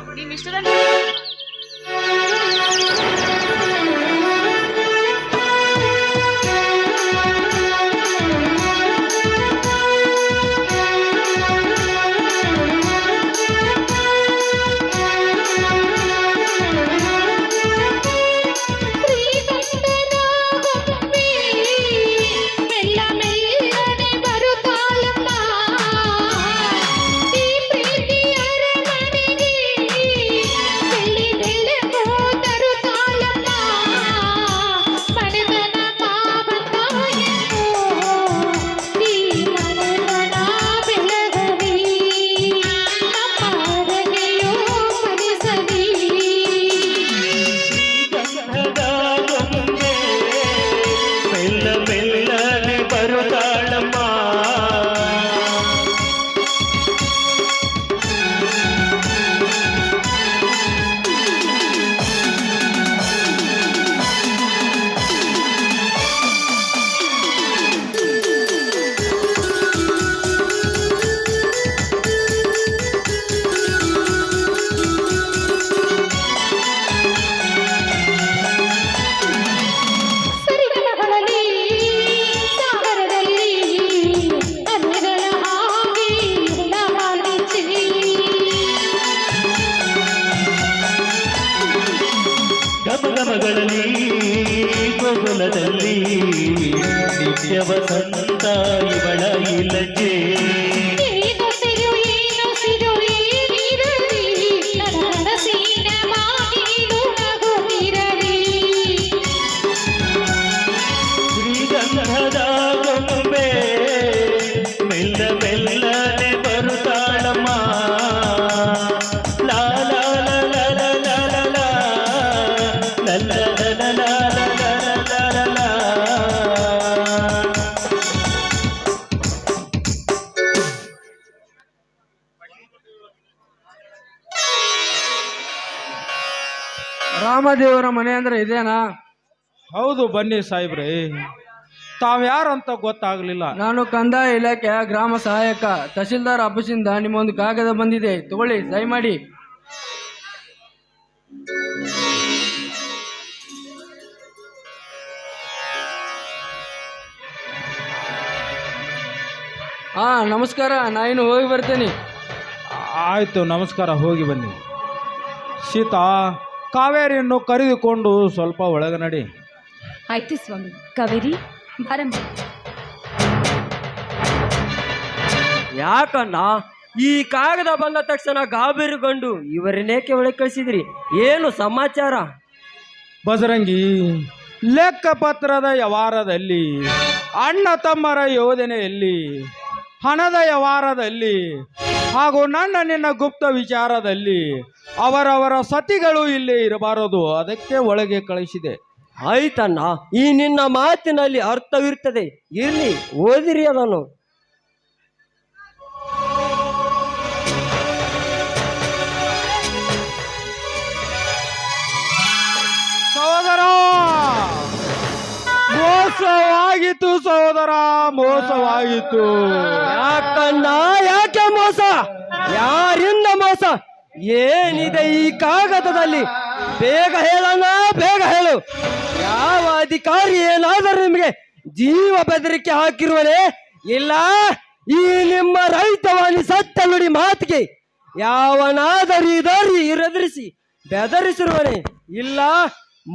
ಗೋಕುಲದಲ್ಲಿ ನಿತ್ಯ ವಸಂತ ಇವಳ ಇಲಜೆ. ಶ್ರೀಗಂಧದ ಗೊಂಬೆ ಮೆಲ್ಲ ಮೆಲ್ಲನೆ ಬರುತ್ತಾಳಮ್ಮ. ಲಾ ಲಾ ಲಾ ಲಾ ಲಾ ಲಾ ಲಾ ಲಾ ಲಾ ಲಾ ರಾಮದೇವರ ಮನೆ ಅಂದ್ರೆ ಇದೇನಾ? ಹೌದು ಬನ್ನಿ ಸಾಹೇಬ್ರೆ, ತಾವ್ಯಾರಂತ ಗೊತ್ತಾಗ್ಲಿಲ್ಲ. ನಾನು ಕಂದಾಯ ಇಲಾಖೆಯ ಗ್ರಾಮ ಸಹಾಯಕ. ತಹಶೀಲ್ದಾರ್ ಆಫೀಸಿಂದ ನಿಮ್ಮೊಂದು ಕಾಗದ ಬಂದಿದೆ, ತಗೊಳ್ಳಿ, ಸಹಿ ಮಾಡಿ. ಹಾ ನಮಸ್ಕಾರ, ನಾ ಇನ್ನು ಹೋಗಿ ಬರ್ತೇನೆ. ಆಯ್ತು, ನಮಸ್ಕಾರ, ಹೋಗಿ ಬನ್ನಿ. ಸೀತಾ, ಕಾವೇರಿಯನ್ನು ಕರೆದುಕೊಂಡು ಸ್ವಲ್ಪ ಒಳಗೆ ನಡಿ. ಆಯ್ತು ಸ್ವಾಮಿ. ಕಾವೇರಿ ಬಾರಮ್ಮ. ಯಾಕಣ್ಣ ಈ ಕಾಗದ ಬಂದ ತಕ್ಷಣ ಗಾಬರಿಗೊಂಡು ಇವರನ್ನೇಕೆ ಒಳಗೆ ಕಳಿಸಿದ್ರಿ? ಏನು ಸಮಾಚಾರ? ಬಜರಂಗಿ, ಲೆಕ್ಕಪತ್ರದ ವ್ಯವಹಾರದಲ್ಲಿ, ಅಣ್ಣ ತಮ್ಮರ ಯೋಜನೆಯಲ್ಲಿ, ಹಣದ ವ್ಯವಹಾರದಲ್ಲಿ ಹಾಗೂ ನಿನ್ನ ಗುಪ್ತ ವಿಚಾರದಲ್ಲಿ ಅವರವರ ಸತಿಗಳು ಇಲ್ಲೇ ಇರಬಾರದು, ಅದಕ್ಕೆ ಒಳಗೆ ಕಳಿಸಿದೆ. ಆಯ್ತಣ್ಣ, ಈ ನಿನ್ನ ಮಾತಿನಲ್ಲಿ ಅರ್ಥವಿರ್ತದೆ. ಇರ್ಲಿ, ಓದಿರಿ ಅದನ್ನು. ಸಹೋದರ, ಮೋಸವಾಗಿತ್ತು ಸಹೋದರ, ಮೋಸವಾಗಿತ್ತು. ಯಾಕಣ್ಣ, ಯಾಕೆ ಮೋಸ? ಯಾರಿಂದ ಮೋಸ? ಏನಿದೆ ಈ ಕಾಗದದಲ್ಲಿ? ಬೇಗ ಹೇಳಣ್ಣ, ಬೇಗ ಹೇಳು. ಯಾವ ಅಧಿಕಾರಿ ಏನಾದರೂ ನಿಮಗೆ ಜೀವ ಬೆದರಿಕೆ ಹಾಕಿರುವನೇ? ಇಲ್ಲ ಈ ನಿಮ್ಮ ರೈತವಾಣಿ ಸತ್ಯ ನುಡಿ ಮಾತಿಗೆ ಯಾವನಾದರೂ ಎದುರಿಸಿ ಬೆದರಿಸಿರುವನೆ? ಇಲ್ಲ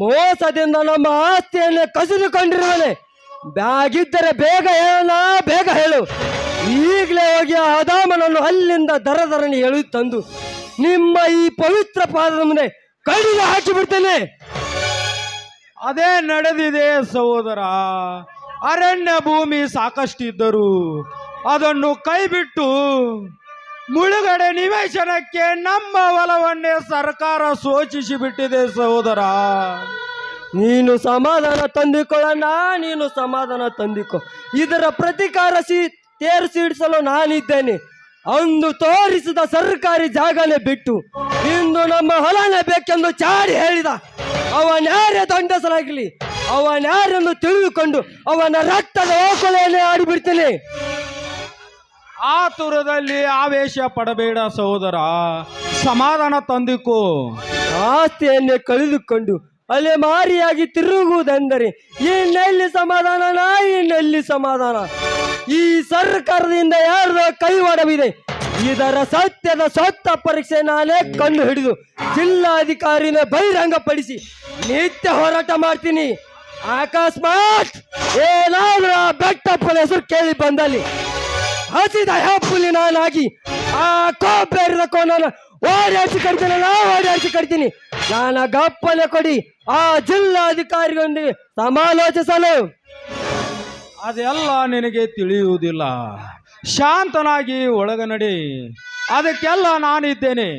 ಮೋಸದಿಂದ ನಮ್ಮ ಆಸ್ತಿಯನ್ನೇ ಕಸಿದುಕೊಂಡಿರುವನೆ? ಬ್ಯಾಗಿದ್ದರೆ ಬೇಗ ಹೇಳೋಣ, ಬೇಗ ಹೇಳು. ಈಗಲೇ ಹೋಗಿ ಆದಾಮನನ್ನು ಅಲ್ಲಿಂದ ದರದರನಿ ಎಳೆದು ತಂದು ನಿಮ್ಮ ಈ ಪವಿತ್ರ ಪಾದದ ಮುಂದೆ ಕಡಿದು ಹಾಕಿಬಿಡ್ತೇನೆ. ಅದೇ ನಡೆದಿದೆ ಸಹೋದರ. ಅರಣ್ಯ ಭೂಮಿ ಸಾಕಷ್ಟಿದ್ದರು ಅದನ್ನು ಕೈಬಿಟ್ಟು ಮುಳುಗಡೆ ನಿವೇಶನಕ್ಕೆ ನಮ್ಮ ಹೊಲವನ್ನೇ ಸರ್ಕಾರ ಸೂಚಿಸಿ ಬಿಟ್ಟಿದೆ ಸಹೋದರ. ನೀನು ಸಮಾಧಾನ ತಂದುಕೊಳ್ಳೋಣ, ನೀನು ಸಮಾಧಾನ ತಂದುಕೊ. ಇದರ ಪ್ರತಿಕಾರ ತೀರಿಸಿಡಿಸಲು ನಾನಿದ್ದೇನೆ. ಅಂದು ತೋರಿಸಿದ ಸರ್ಕಾರಿ ಜಾಗನೇ ಬಿಟ್ಟು ಇಂದು ನಮ್ಮ ಹೊಲನೇ ಬೇಕೆಂದು ಚಾಡಿ ಹೇಳಿದ ಅವನ್ಯಾರೇ ದಂಡಸಲಾಗಲಿ, ಅವನ್ಯಾರೆಂದು ತಿಳಿದುಕೊಂಡು ಅವನ ರಕ್ತದ ಓಕಳೆಯನ್ನೇ ಆಡಿಬಿಡ್ತೇನೆ. ಆತುರದಲ್ಲಿ ಆವೇಶ ಪಡಬೇಡ ಸಹೋದರ, ಸಮಾಧಾನ ತಂದುಕೋ. ಆಸ್ತಿಯನ್ನೇ ಕಳೆದುಕೊಂಡು ಅಲೆಮಾರಿಯಾಗಿ ತಿರುಗುವುದೆಂದರೆ ಇನ್ನೆಲ್ಲಿ ಸಮಾಧಾನ? ಇನ್ನೆಲ್ಲಿ ಸಮಾಧಾನ? ಈ ಸರ್ಕಾರದಿಂದ ಯಾರ್ದೋ ಕೈವಾಡವಿದೆ. ಇದರ ಸತ್ಯದ ಸತ್ತ ಪರೀಕ್ಷೆ ನಾನೇ ಕಂಡು ಹಿಡಿದು ಜಿಲ್ಲಾಧಿಕಾರಿನ ಬಹಿರಂಗಪಡಿಸಿ ನಿತ್ಯ ಹೋರಾಟ ಮಾಡ್ತೀನಿ. ಅಕಸ್ಮಾತ್ ಏನಾದ್ರೂ ಆ ಬೆಟ್ಟಪ್ಪನ ಹೆಸರು ಕೇಳಿ ಬಂದಲ್ಲಿ ಹಸಿದ ಹೆಪ್ಪುಲಿ ನಾನಾಗಿ ಆ ಕೋಪೇರಿದ ಕೋನನ್ನು ಓಡಾಡಿಸಿ ಕಡ್ತೀನಿ. ನಾನು ಗಪ್ಪನೆ ಕೊಡಿ ಆ ಜಿಲ್ಲಾಧಿಕಾರಿಗಳೊಂದಿಗೆ ಸಮಾಲೋಚಿಸಲು. ಅದೆಲ್ಲ ನಿನಗೆ ತಿಳಿಯುವುದಿಲ್ಲ. ಶಾಂತನಾಗಿ ಒಳಗ ನಡಿ, ಅದಕ್ಕೆಲ್ಲ ನಾನಿದ್ದೇನೆ.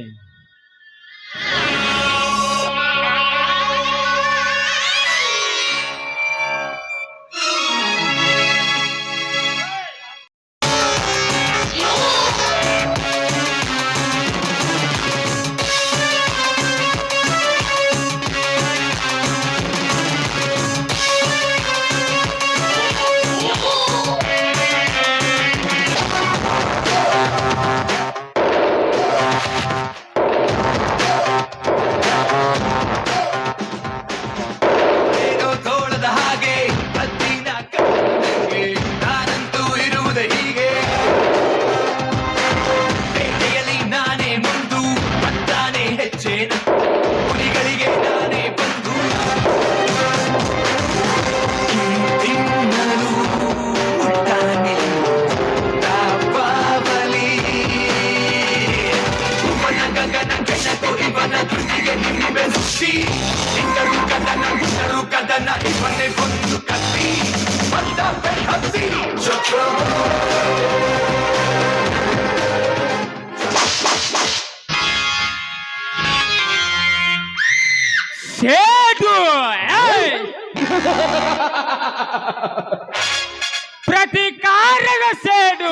ಪ್ರತಿಕಾರದ ಸೇಡು.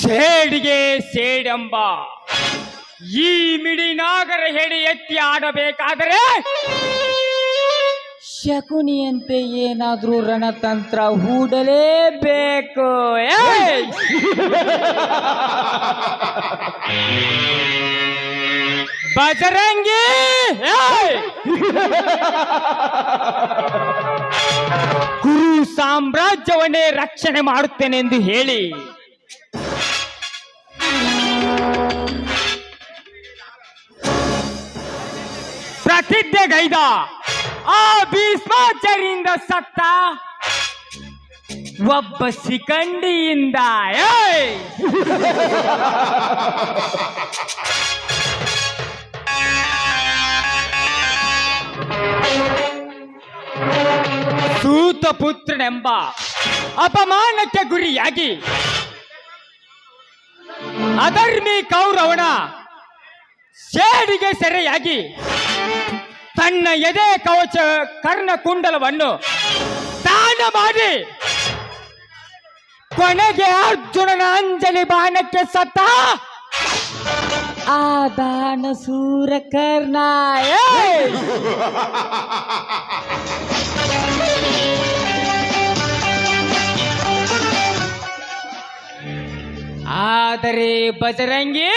ಸೇಡು ಸೇಡಿಗೆ ಸೇಡೆಂಬ ಈ ಮಿಡಿನಾಗರ ಹೇಳಿ ಎತ್ತಿ ಆಡಬೇಕಾದರೆ ಶಕುನಿಯಂತೆ ಏನಾದ್ರೂ ರಣತಂತ್ರ ಹೂಡಲೇಬೇಕು. ಬಜರಂಗಿ ಕುರು ಸಾಮ್ರಾಜ್ಯವನ್ನೇ ರಕ್ಷಣೆ ಮಾಡುತ್ತೇನೆ ಎಂದು ಹೇಳಿ ಪ್ರತಿಜ್ಞೆಗೈದ ಆ ಭೀಷ್ಮಾಚಾರ್ಯರಿಂದ ಸತ್ತ ಒಬ್ಬ ಶಿಖಂಡಿಯಿಂದ ಸೂತಪುತ್ರನೆಂಬ ಅಪಮಾನಕ್ಕೆ ಗುರಿಯಾಗಿ ಅಧರ್ಮಿ ಕೌರವನ ಸೇಡಿಗೆ ಸೆರೆಯಾಗಿ ತನ್ನ ಎದೆ ಕವಚ ಕರ್ಣಕುಂಡಲವನ್ನು ದಾನ ಮಾಡಿ ಕೊನೆಗೆ ಅರ್ಜುನನ ಅಂಜಲಿ ಬಾಣಕ್ಕೆ ಸತ್ತ ಆ ದಾನ ಸೂರ ಕರ್ಣ. ಆದರೆ ಬಜರಂಗಿ,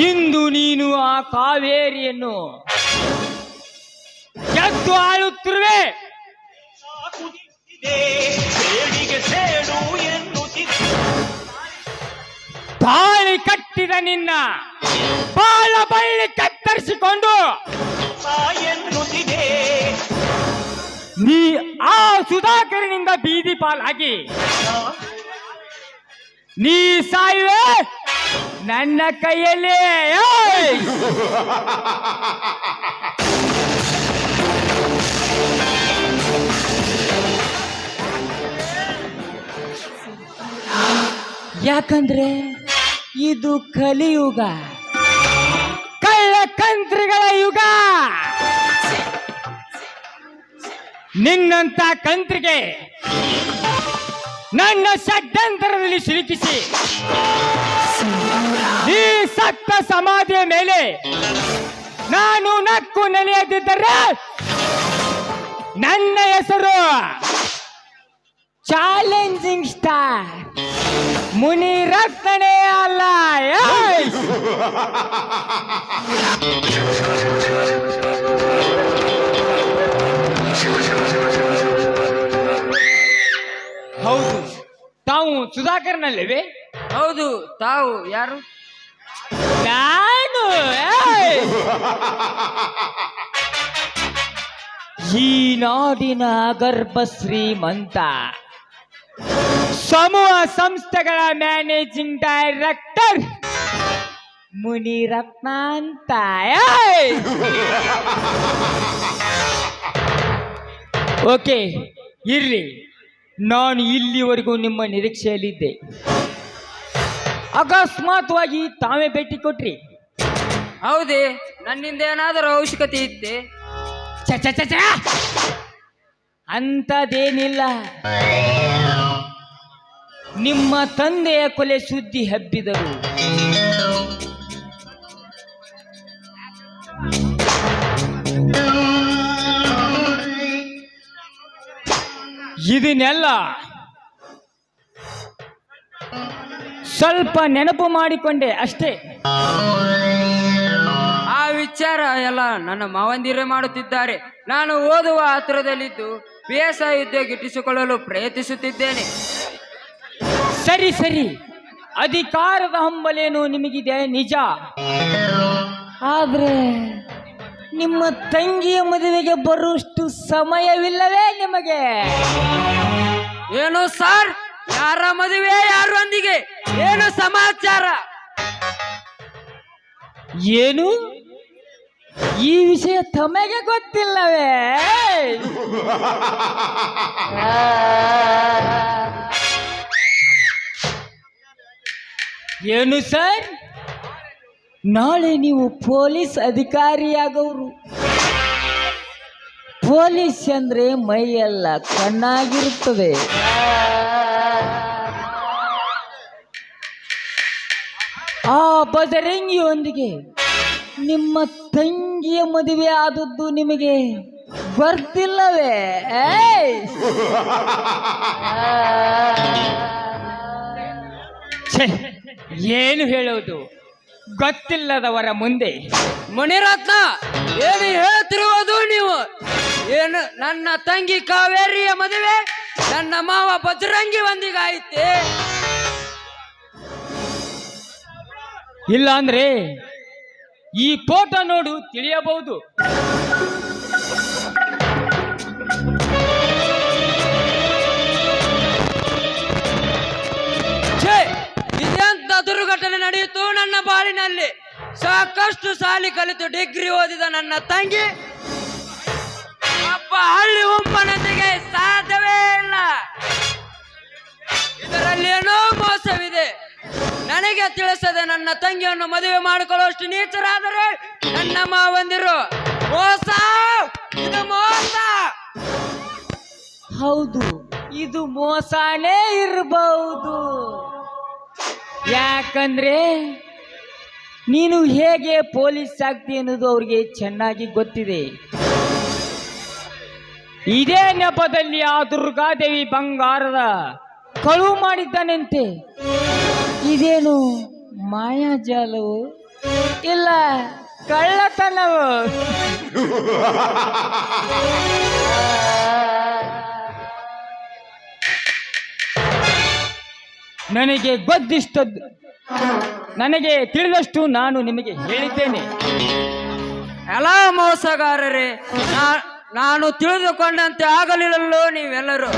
ಇಂದು ನೀನು ಆ ಕಾವೇರಿಯನ್ನು ಗೆದ್ದು ಆಳುತ್ತಿರುವೆ. ತಾಳಿ ಕಟ್ಟಿದ ನಿನ್ನ ಬಾಳ ಬಳ್ಳಿ ಕತ್ತರಿಸಿಕೊಂಡು ನೀ ಆ ಸುಧಾಕರನಿಂದ ಬೀದಿ ಪಾಲಾಗಿ ನೀ ಸಾಯುವೆ ನನ್ನ ಕೈಯಲ್ಲಿ. ಯಾಕಂದ್ರೆ ಇದು ಕಲಿಯುಗ, ಕಳ್ಳಕಂತ್ರಿಗಳ ಯುಗ. ನಿನ್ನಂತ ಕಂತ್ರಿಗೆ ನನ್ನ ಷಡ್ಯಂತರದಲ್ಲಿ ಸಿಲುಕಿಸಿ ಈ ಸತ್ತ ಸಮಾಧಿಯ ಮೇಲೆ ನಾನು ನಕ್ಕು ನೆಲೆಯದಿದ್ದರೆ ನನ್ನ ಹೆಸರು ಚಾಲೆಂಜಿಂಗ್ ಸ್ಟಾರ್ ಮುನಿರತ್ನನೇ ಅಲ್ಲ. ಹೌದು, ತಾವು ಸುಧಾಕರ್ನಲ್ಲಿವೆ? ಹೌದು, ತಾವು ಯಾರು? ನಾನು ಈ ನಾಡಿನ ಗರ್ಭ ಶ್ರೀಮಂತ ಸಮೂಹ ಸಂಸ್ಥೆಗಳ ಮ್ಯಾನೇಜಿಂಗ್ ಡೈರೆಕ್ಟರ್ ಮುನಿರತ್ನ ಅಂತ. ಓಕೆ, ಇರ್ಲಿ. ನಾನು ಇಲ್ಲಿವರೆಗೂ ನಿಮ್ಮ ನಿರೀಕ್ಷೆಯಲ್ಲಿದ್ದೆ. ಅಕಸ್ಮಾತ್ವಾಗಿ ತಾವೇ ಭೇಟಿ ಕೊಟ್ರಿ. ಹೌದೇ, ನನ್ನಿಂದ ಏನಾದರೂ ಅವಶ್ಯಕತೆ ಇತ್ತೆ? ಅಂಥದ್ದೇನಿಲ್ಲ. ನಿಮ್ಮ ತಂದೆಯ ಕೊಲೆ ಸುದ್ದಿ ಹಬ್ಬಿದರು. ಇದನ್ನೆಲ್ಲ ಸ್ವಲ್ಪ ನೆನಪು ಮಾಡಿಕೊಂಡೆ ಅಷ್ಟೇ. ಆ ವಿಚಾರ ಎಲ್ಲ ನನ್ನ ಮಾವಂದಿರೇ ಮಾಡುತ್ತಿದ್ದಾರೆ. ನಾನು ಓದುವ ಹತ್ತಿರದಲ್ಲಿದ್ದು PSI ಯುದ್ಧ ಗಿಟ್ಟಿಸಿಕೊಳ್ಳಲು ಪ್ರಯತ್ನಿಸುತ್ತಿದ್ದೇನೆ. ಸರಿ ಸರಿ, ಅಧಿಕಾರದ ಹಂಬಲೇನು ನಿಮಗಿದೆ ನಿಜ. ಆದ್ರೆ ನಿಮ್ಮ ತಂಗಿಯ ಮದುವೆಗೆ ಬರುವಷ್ಟು ಸಮಯವಿಲ್ಲವೇ ನಿಮಗೆ? ಏನು ಸರ್? ಯಾರ ಮದುವೆ, ಯಾರೊಂದಿಗೆ? ಏನು ಸಮಾಚಾರ? ಏನು ಈ ವಿಷಯ ತಮಗೆ ಗೊತ್ತಿಲ್ಲವೇ? ಏನು ಸರ್? ನಾಳೆ ನೀವು ಪೊಲೀಸ್ ಅಧಿಕಾರಿಯಾಗವರು. ಪೊಲೀಸ್ ಅಂದ್ರೆ ಮೈಯೆಲ್ಲ ಕಣ್ಣಾಗಿರುತ್ತದೆ. ಬಜರಂಗಿಯೊಂದಿಗೆ ನಿಮ್ಮ ತಂಗಿಯ ಮದುವೆ ಆದದ್ದು ನಿಮಗೆ ಗೊತ್ತಿಲ್ಲವೇ? ಏನು ಹೇಳೋದು ಗೊತ್ತಿಲ್ಲದವರ ಮುಂದೆ. ಮುನಿರತ್ನ, ಏನು ಹೇಳ್ತಿರುವುದು ನೀವು? ಏನು ನನ್ನ ತಂಗಿ ಕಾವೇರಿಯ ಮದುವೆ ನನ್ನ ಮಾವ ಬಜರಂಗಿ ಒಂದಿಗಾಯ್ತೆ? ಇಲ್ಲ ಅಂದ್ರೆ ಈ ಫೋಟೋ ನೋಡು ತಿಳಿಯಬಹುದು. ಇದೆಂತ ದುರ್ಘಟನೆ ನಡೆಯಿತು ನನ್ನ ಬಾಳಿನಲ್ಲಿ? ಸಾಕಷ್ಟು ಸಾಲಿ ಕಲಿತು ಡಿಗ್ರಿ ಓದಿದ ನನ್ನ ತಂಗಿ ಅಪ್ಪ ಹಳ್ಳಿ ಉಮ್ಮನೊಂದಿಗೆ ಸಾಧ್ಯವೇ ಇಲ್ಲ. ಇದರಲ್ಲಿ ಏನೋ ಮೋಸವಿದೆ. ನನಗೆ ತಿಳಿಸದೆ ನನ್ನ ತಂಗಿಯನ್ನು ಮದುವೆ ಮಾಡಿಕೊಳ್ಳುವಷ್ಟು ನೀಚರಾದರೆ ನನ್ನ ಮಾವಂದಿರು. ಮೋಸ, ಇದು ಮೋಸ. ಹೌದು, ಇದು ಮೋಸನೇ ಇರಬಹುದು. ಯಾಕಂದ್ರೆ ನೀನು ಹೇಗೆ ಪೊಲೀಸ್ ಆಗ್ತಿ ಅನ್ನೋದು ಅವ್ರಿಗೆ ಚೆನ್ನಾಗಿ ಗೊತ್ತಿದೆ. ಇದೇ ನೆಪದಲ್ಲಿ ಆ ದುರ್ಗಾದೇವಿ ಬಂಗಾರದ ಕಳುವು ಮಾಡಿದ್ದಾನಂತೆ. ಇದೇನು ಮಾಯಾಜಾಲವು ಇಲ್ಲ ಕಳ್ಳತನವು? ನನಗೆ ತಿಳಿದಷ್ಟು ನಾನು ನಿಮಗೆ ಹೇಳಿದ್ದೇನೆ. ಎಲ್ಲ ಮೋಸಗಾರರೇ, ನಾನು ತಿಳಿದುಕೊಂಡಂತೆ ಆಗಲಿಲ್ಲಲ್ಲೋ ನೀವೆಲ್ಲರೂ.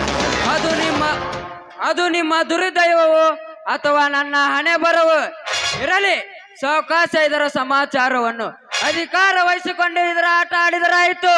ಅದು ನಿಮ್ಮ ದುರ್ದೈವವೋ ಅಥವಾ ನನ್ನ ಹಣೆ ಬರವು ಇರಲಿ. ಸಾವಕಾಶ ಇದರ ಸಮಾಚಾರವನ್ನು ಅಧಿಕಾರ ವಹಿಸಿಕೊಂಡು ಇದರ ಆಟ ಆಡಿದರಾಯಿತು.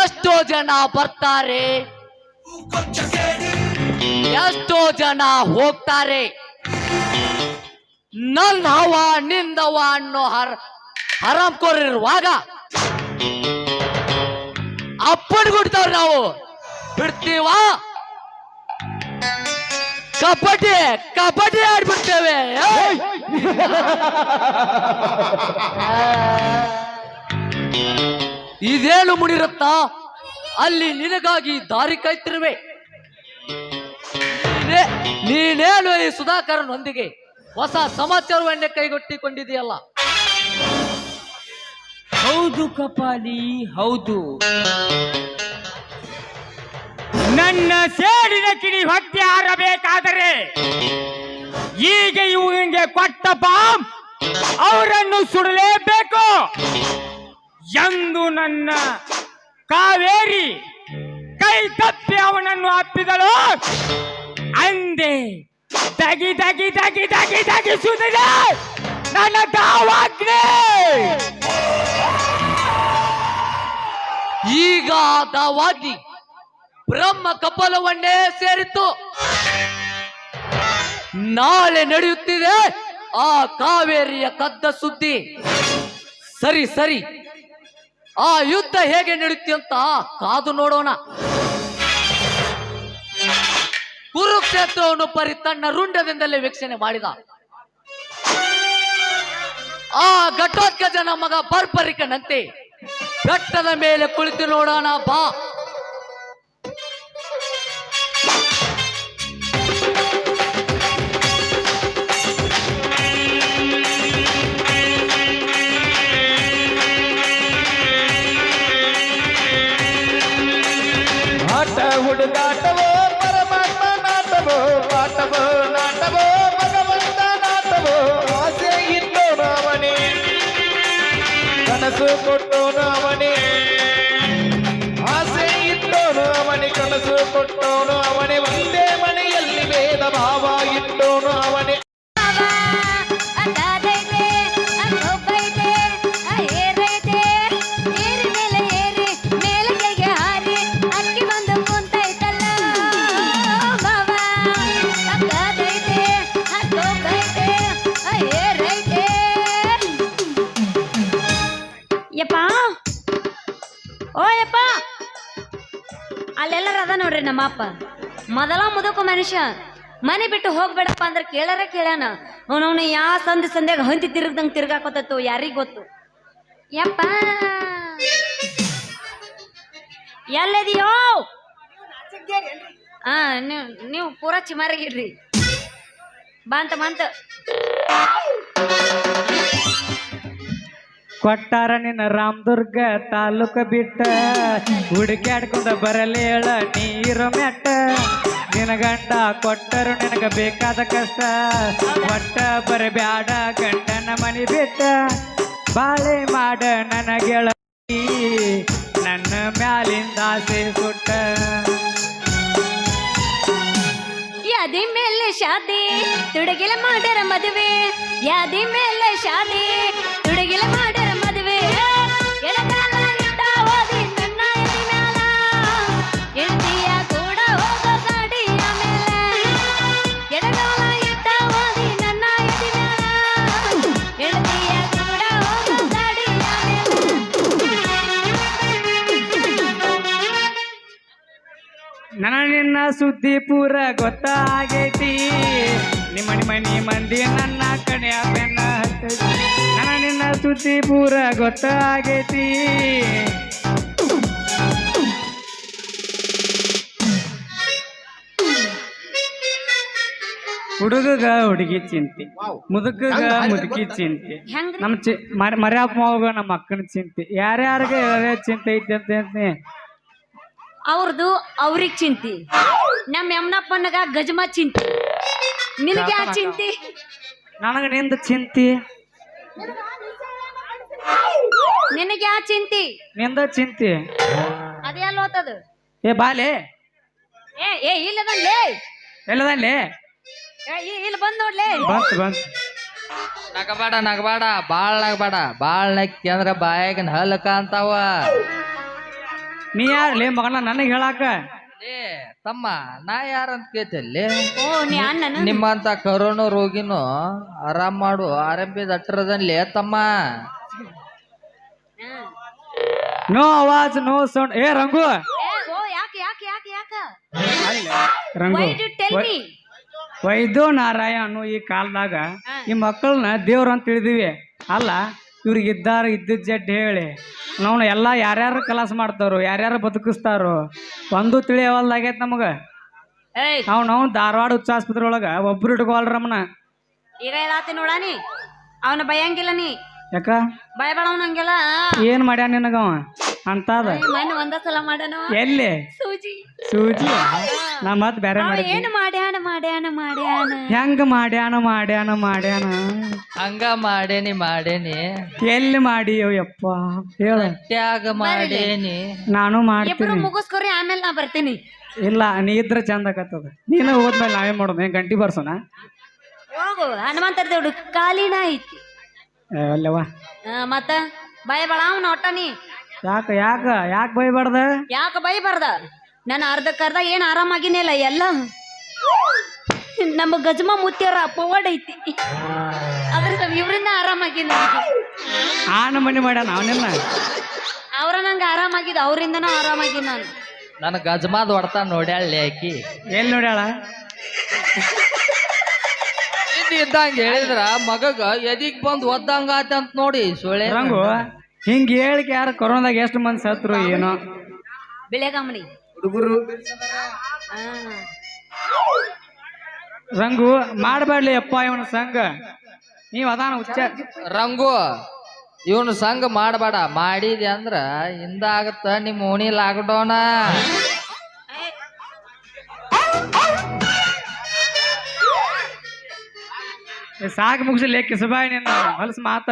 ಎಷ್ಟೋ ಜನ ಬರ್ತಾರೆ, ಎಷ್ಟೋ ಜನ ಹೋಗ್ತಾರೆ. ನನ್ನ ಹವ ನಿಂದವ ಅನ್ನೋ ಹರಾಮ್ಕೋರಿರುವಾಗ ಅಪ್ಪಡ್ಬಿಡ್ತಾವ್ರಿ. ನಾವು ಬಿಡ್ತೀವ? ಕಬಡ್ಡಿ ಆಡ್ಬಿಡ್ತೇವೆ. ಇದೇನು ಮುನಿರತ್ನ, ಅಲ್ಲಿ ನಿನಗಾಗಿ ದಾರಿ ಕಾಯ್ತಿರುವೆ. ನೀನೇನು ಈ ಸುಧಾಕರನೊಂದಿಗೆ ಹೊಸ ಸಮಾಚಾರವನ್ನೇ ಕೈಗೊಟ್ಟಿಕೊಂಡಿದೆಯಲ್ಲ? ಹೌದು ಕಪಾಲಿ, ಹೌದು. ನನ್ನ ಸೇಡಿನ ಕಿಡಿ ಹೊಟ್ಟೆ ಹಾರಬೇಕಾದರೆ ಈಗ ಇವಂಗೆ ಕೊಟ್ಟ ಬಾಂಬ್ ಅವರನ್ನು ಸುಡಲೇಬೇಕು ಎಂದು ನನ್ನ ಕಾವೇರಿ ಕೈ ತಪ್ಪಿ ಅವನನ್ನು ಅಪ್ಪಿದಳು. ಅಂದೆ ದಗಿ ದಗಿ ದಗಿ ದಗಿ ದಗಿ ಸುದಿದೆ ನನ್ನ ದಾವಾಗ್ನೆ. ಈಗ ದಾವಾಗ್ನಿ ಬ್ರಹ್ಮ ಕಪಾಲವನ್ನೇ ಸೇರಿತ್ತು. ನಾಳೆ ನಡೆಯುತ್ತಿದೆ ಆ ಕಾವೇರಿಯ ಕದ್ದ ಸುದ್ದಿ. ಸರಿ ಸರಿ, ಆ ಯುದ್ಧ ಹೇಗೆ ನಡೆಯುತ್ತೆ ಅಂತ ಕಾದು ನೋಡೋಣ. ಕುರುಕ್ಷೇತ್ರವನ್ನು ಪರಿ ತನ್ನ ರುಂಡದಿಂದಲೇ ವೀಕ್ಷಣೆ ಮಾಡಿದ ಆ ಘಟೋತ್ಕಜನ ಮಗ ಬರ್ಬರಿಕನಂತೆ ಘಟ್ಟದ ಮೇಲೆ ಕುಳಿತು ನೋಡೋಣ ಬಾ. ಆಟ ಹುಡುಗಾಟವೋ ಪರಮಾತ್ಮ ನಾಟವೋ ಪಾಠವೋ ನಾಟವೋ ಭಗವಂತ ನಾಟವೋ ಆಸೆ ಇಟ್ಟೋನು ಅವನೇ ಕನಸು ಕೊಟ್ಟೋನು ಅವನೇ ಆಸೆ ಇಟ್ಟೋನು ಅವನೇ ಕನಸು ಕೊಟ್ಟೋನು ಅವನೇ ಒಂದೇ ಮನೆಯಲ್ಲಿ ಭೇದ ಭಾವ ಇಟ್ಟೋನು ಅವನೇ ಅದಾದೈತೆ ಅಲ್ಲೊಬ್ಬೈತೆ ಏರೈತೆ ಏರಿ ಮೇಲೆ ಏರಿ ಮೇಲಕ್ಕೆ ಹಾರಿ ಅಕ್ಕಿ ಬಂದು ಕುಂತೈತಲ್ಲ ಬಾವ ಅದಾದೈತೆ ಅಲ್ಲೊಬ್ಬೈತೆ ಏರೈತೆ ಯಪ್ಪ ಓ ಯಪ್ಪ ಅಲ್ಲೆಲ್ಲರ ಅದ ನೋಡ್ರಿ ನಮ್ಮ ಅಪ್ಪ ಮೊದಲ ಮುದುಕು ಮನುಷ್ಯ ಮನೆ ಬಿಟ್ಟು ಹೋಗ್ಬೇಡಪ್ಪ ಅಂದ್ರೆ ಕೇಳ್ಯಾನ ಅವನವನು ಯಾವ ಸಂಧ್ಯಾಗ ಹಂತಿ ತಿರುಗ್ದಂಗೆ ತಿರ್ಗಾಕೋತತ್ತು ಯಾರಿಗ್ ಗೊತ್ತು ಯಪ್ಪ ಎಲ್ಲದಿಯೋ ಹಾ ನೀವು ಪೂರಾ ಚಿಮಾರಾಗಿಡ್ರಿ ಬಂತ ಕೊಟ್ಟಾರ ನಿನ್ನ ರಾಮದುರ್ಗ ತಾಲೂಕ ಬಿಟ್ಟ ಹುಡುಕ್ಯಾಡ್ಕೊಂಡ ಬರಲೇಳ ನೀರು ಮೆಟ್ಟ ನಿನ ಗಂಡ ಕೊಟ್ಟರು ನಿನಗ ಬೇಕಾದ ಕಷ್ಟ ಒಟ್ಟ ಬರಬ್ಯಾಡ ಗಂಡನ ಮನಿ ಬಿಟ್ಟ ಬಾಳೆ ಮಾಡ ನನ್ನ ಗೆಳತಿ ನನ್ನ ಮ್ಯಾಲಿಂದ ಆಸೆ ಸುಟ್ಟ ಯಾದಿ ಮೇಲೆ ಶಾದಿ ತುಡುಗಿಲ ಮಾಡರ ಮದುವೆ ಯಾದಿ ಮೇಲೆ ಶಾದಿ ತುಡುಗಿಲ ಮಾಡರ ಮದುವೆ ಎಡಗಾಲ ಇಟ್ಟ ಓದಿ ನನ್ನ ಎದಿ ಮ್ಯಾಲ ಎಡ್ತಿಯ ಕೂಡ ಹೋಗೋ ಗಾಡಿಯ ಮೇಲೆ ಎಡಗಾಲ ಇಟ್ಟ ಓದಿ ನನ್ನ ಎದಿ ಮ್ಯಾಲ ಎಡ್ತಿಯ ಕೂಡ ಹೋಗೋ ಗಾಡಿಯ ನನ್ನ ನಿನ್ನ ಸುದ್ದಿ ಪೂರ ಗೊತ್ತಾಗೈತಿ ನಿಮ್ಮ ಮನಿ ಮಂದಿ ನನ್ನ ಕಣೆ ಬೆನ್ನ ಹತ್ತೈತಿ ನನ್ನ ನಿನ್ನ ಸುದ್ದಿ ಪೂರ ಗೊತ್ತಾಗೈತಿ ಹುಡುಗಗ ಹುಡುಗಿ ಚಿಂತೆ ಮುದುಕಗ ಮುದುಕಿ ಚಿಂತೆ ಹೆಂಗ್ರಿ? ನಮ್ಮ ಮರ್ಯಾಪ ಮಾವಗ ನಮ್ಮ ಅಕ್ಕನ ಚಿಂತೆ ಯಾರ್ಯಾರಿಗೆ ಯಾವ್ಯಾವ ಚಿಂತೆ ಐತಿ ಅಂತ ಅವ್ರದ್ದು ಅವ್ರಿಗೆ ಚಿಂತಿ ನಮ್ಮ ಯಮನಪ್ಪನಗ ಗಜಮ ಚಿಂತಿ ನಿನಗೆ ಯಾ ಚಿಂತಿ ನನಗ ನಿಂದ ಚಿಂತಿ ನಿನಗೆ ಯಾ ಚಿಂತಿ ನಿಂದ ಚಿಂತೆ ಅದೇ ಅಲ್ಲ ಹೋತದು ಏ ಬಾಲೆ ಏ ಇಲ್ಲದಲ್ಲೇ ಎಲ್ಲದಲ್ಲಿ ಇಲ್ಲಿ ಬಂದ್ ನೋಡ್ಲೇ ಬಂತು ನಗಬೇಡ ಬಾಳ್ ನಕ್ಕಿ ಅಂದ್ರ ಬಾಯಾಗ ಹಲ್ಕ ಅಂತಾವ. ನೀ ಯಾರ್ಲಿ ಮಗನ ನನಗೆ ಹೇಳಾಕ ಏ ತಮ್ಮ ನಾ ಯಾರಂತ ಕೇಳ್ತಲ್ಲಿ ಓ ನೀ ಅಣ್ಣನ ನಿಮ್ಮಂತ ಕರೋನಾ ರೋಗಿನು ಆರಾಮ್ ಮಾಡು ಆರಂಭಿ ದಟ್ಟರದಲ್ಲಿ ತಮ್ಮ. ನೋ ಆವಾಜ್ ನೋ ಸೌಂಡ್. ಏ ರಂಗು ಓ ಯಾಕ ರಂಗು Why did you tell me? ವೈದ್ಯೋ Narayana ಈ ಕಾಲದಾಗ ಈ ಮಕ್ಕಳನ್ನ ದೇವ್ರು ಅಂತ ತಿಳಿದಿವಿ ಅಲ್ಲ ಇವ್ರಿಗೆ ಇದ್ದಿದ್ದ ಜಡ್ ಹೇಳಿ ನಾವು ಎಲ್ಲ ಯಾರ್ಯಾರು ಕಲಾಸ ಮಾಡ್ತಾರೋ ಯಾರ್ಯಾರು ಬದುಕಿಸ್ತಾರೋ ಒಂದು ತಿಳಿಯವಲ್ದಾಗೈತೆ ನಮಗ. ಏಯ್ ನಾವು ಧಾರವಾಡ ಉಚ್ಚ ಆಸ್ಪತ್ರೆ ಒಳಗ ಒಬ್ರು ಇಟ್ಕೊಲ್ರಮ್ಮನ. ಈಗ ಏನಾತಿ ನೋಡಾನಿ ಅವನ ಭಯಂಗಿಲ್ಲ ನೀ ಯಾಕ ಭಯಬೇಡ ಅವನಂಗೆಲ್ಲ ಏನ್ ಮಾಡ್ಯಾನ ನಿನಗವ ಅಂತದ ಮನೆ ಒಂದ ಸಲ ಮಾಡ್ಯಾನ ಎಲ್ಲಿ ಸೂಜಿ ನಾ ಮತ್ ಬೇರೆ ಮಾಡಿ ಏನು ಮಾಡ್ಯಾನ ಹೆಂಗ ಮಾಡ್ಯಾನ ಹಂಗ ಮಾಡೇನಿ ಎಲ್ಲಿ ಮಾಡಿ ಯಪ್ಪ ಹೇಳ ತ್ಯಾಗ ಮಾಡೇನಿ. ನಾನು ಎಬ್ರು ಮಾಡ್ತೀನಿ. ಮುಗಿಸ್ಕೊರಿ ಆಮೇಲೆ ನಾ ಬರ್ತೀನಿ. ಇಲ್ಲ ನೀ ಇದ್ರ ಚಂದ ಆಕತ್ತದ. ನೀನು ಹೋದ್ಮೇಲೆ ನಾವೇ ಮಾಡೋದು ಗಂಟಿ ಬರ್ಸೋಣ. ಹೋಗು ಹನುಮಂತರ ದೇವ್ರು ಕಾಲಿನ ಐತಿ ಅಲ್ಲವ ಮತ್ತ ಭಯಬೇಡ ಅವನ ಒಟ್ಟನಿ ಯಾಕೆ ಬೈಬಾರ್ದ? ಯಾಕ ಬೈಬಾರ್ದ? ನಾನು ಅರ್ಧಕ್ಕರ್ಧ ಏನ್ ಆರಾಮಾಗಿನಿಲ್ಲ ಎಲ್ಲ ನಮ್ಮ ಗಜಮ ಮುತ್ಯಾರ ಪವಾಡ್ ಐತಿ ಅದ್ರ ಇವ್ರಿಂದ ಆರಾಮಾಗಿನ ಆನ ಮನೆ ಮಾಡ್ಯಾನ ಅವನೆಲ್ಲ ಅವ್ರ ನಂಗೆ ಆರಾಮಾಗಿದ ಅವ್ರಿಂದನೂ ಆರಾಮಾಗಿ ನಾನು ನನ್ ಗಜಮಾದ್ ಹೊಡ್ತಾ ನೋಡ್ಯಾಳಿ ಆಕಿ ಎಲ್ಲಿ ನೋಡ್ಯಾಳ? ಇದ್ದಂಗ ಹೇಳಿದ್ರ ಮಗಗ ಎದಿಗ್ ಬಂದ್ ಒದ್ದಂಗ ಆತ ನೋಡಿ ಸೊಳ್ಳೆ ರಂಗು ಹಿಂಗ ಹೇಳಿಕೆ ಯಾರು ಕೊರೋನಾದಾಗ ಎಷ್ಟು ಮಂದಿ ಸತ್ರು ಏನೋ. ಬೆಳೆಗಾಮಣಿ ಹುಡುಗರು ರಂಗು ಮಾಡಬೇಡ್ಲಿ ಅಪ್ಪ ಇವನ ಸಂಘ. ನೀವ್ ಅದಾನ ಹುಚ್ಚ ರಂಗು ಇವನು ಸಂಘ ಮಾಡಬೇಡ. ಮಾಡಿದೆ ಅಂದ್ರ ಹಿಂದ ಆಗತ್ತ ನಿಮ್ಮ ಓಣಿ ಲಾಕ್ಡೌನ. ಸಾಕು ಮುಗಿಸ್ಲಿ ಕಿಸಬಾಯಿ ನಿನ್ನ ಹೊಲಸ್ ಮಾತ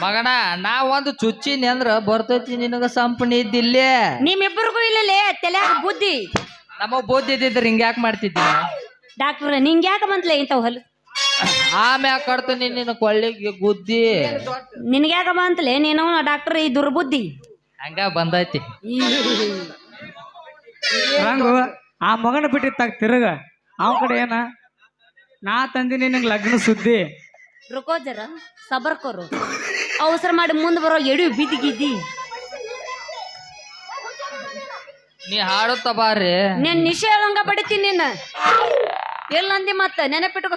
ಮಗನ ನಾ ಒಂದು ಚುಚ್ಚಿನಿ ಅಂದ್ರ ಬರ್ತೈತಿ ನಿನಗ ಸಂಪಣಿ ಇದ್ದಿಲ್ಲೇ ನಿಮ್ಮಿಬ್ಬರಿಗೂ ಇಲ್ಲಲೇ ತಲ್ಯಾಗ ಬುದ್ಧಿ. ನಮಗ್ ಬುದ್ಧಿ ಇದ್ದಿದ್ರ ಹಿಂಗ್ಯಾಕ್ ಮಾಡ್ತಿದ್ದಿ ಡಾಕ್ಟ್ರ ನಿಂಗೆ ಯಾಕೆ ಬಂದ್ಲೆ ಇಂಥವ್ ಹೊಲ ಆಮ್ಯಾಗ ಕಡ್ತೀನಿ ನಿನ್ನ ಕೊಳ್ಳಿಗೆ ಗುದ್ದಿ ನಿನ್ಗ್ಯಾಕ ಬಂತಲೇ ನೀನು ಡಾಕ್ಟರ್ ಈ ದುರ್ಬುದ್ಧಿ ಹಂಗ ಬಂದೈತಿ. ರಂಗು ಆ ಮಗನ ಬಿಟ್ಟಿತ್ತಾಗ ತಿರುಗ ಅವ ಕಡೆ ಏನ ನಾ ತಂದಿನಿ ನಿನಗೆ ಲಗ್ನ ಸುದ್ದಿ. ರುಕೋ ಜರ ಸಬರ್ಕೋರು ಅವಸರ ಮಾಡಿ ಮುಂದೆ ಬರೋ ಎಡಿ ಬಿದ್ದಿಗಿದ್ದಿ. ನೀ ಹಾಡುತ್ತ ಬಾರಿ ನೀನ್ ನಿಶೆ ಹೇಳಂಗ ಬಡಿತೀನಿ ನಿನ್ನ ಎಲ್ಲಂದಿ ಮತ್ತ ನೆನಪಿಟ್ಕೋ.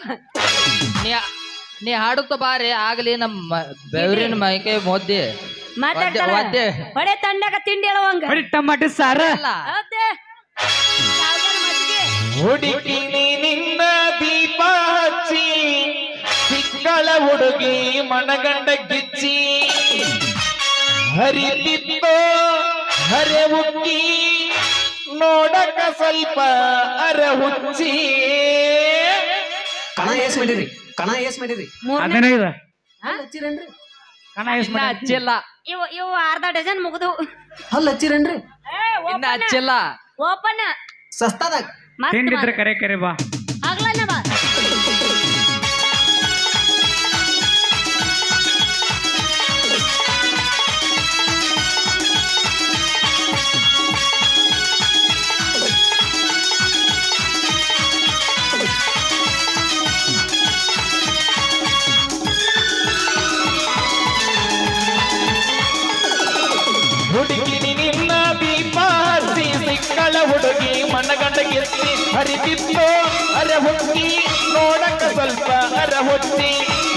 ನೀ ಹಾಡುತ್ತ ಬಾರಿ ಆಗ್ಲಿ ನಮ್ಮ ಬೆವರಿನ ಮೈಕೈ ಮೋದಿ ಮಾತಾಡ್ತಾರ ಒದ್ದೆ. ಹೊಡೆ ತಂಡಾಗ ತಿಂಡಿ ಹೇಳುವಂಗ ಬರೀ ಟಮಾಟಿ ಸಾರ ಹೌದೇ? ಯಾವ್ದಾರ ಮಜ್ಜಿಗೆ? ಹುಡುಕಿನಿ ನಿನ್ನ ದೀಪ ಹಚ್ಚಿ ಸಿಕ್ಕಳ ಹುಡುಗಿ ಮನಗಂಡ ಗಿಚ್ಚಿ ಹರಿತಿತ್ತೋ ಹರೆ ಹುಕ್ಕಿ ನೋಡಕ ಸ್ವಲ್ಪ ಅರ ಹುಚ್ಚಿ. ಕಣ ಏಸ್ ಮಾಡಿರಿ ಕಣ ಏಸ್ ಮಾಡಿರಿ ಮೂರ್ನೇ- 15 ಹಚ್ಚಿರೇನ್ರಿ ಕಣ ಎಷ್ಟ್ ಇನ್ನ ಹಚ್ಚಿಲ್ಲ ಇವು ಅರ್ಧ ಡಜನ್ ಮುಗಿದು ಹಲ್ ಹಚ್ಚಿರೇನ್ರಿ ಇನ್ನ ಹಚ್ಚಿಲ್ಲ. ಓಪನ್ ಸಸ್ತಾದಾಗ ತಿಂಡಿದ್ರೆ ಕರೆ ಕರೆ ಬಾ. ಆಗ್ಲನ್ನ ಬಾ. ಹುಡುಕಿನಿ ನಿನ್ನ ದೀಪ ಹಚ್ಚಿ ಸಿಕ್ಕಳ ಹುಡುಗಿ ಮನಗಂಡ ಗಿಚ್ಚಿ ಹರಿತಿತ್ತೋ ಅರ ಹುಚ್ಚಿ ನೋಡಕ ಸ್ವಲ್ಪ ಅರ ಹುಚ್ಚಿ.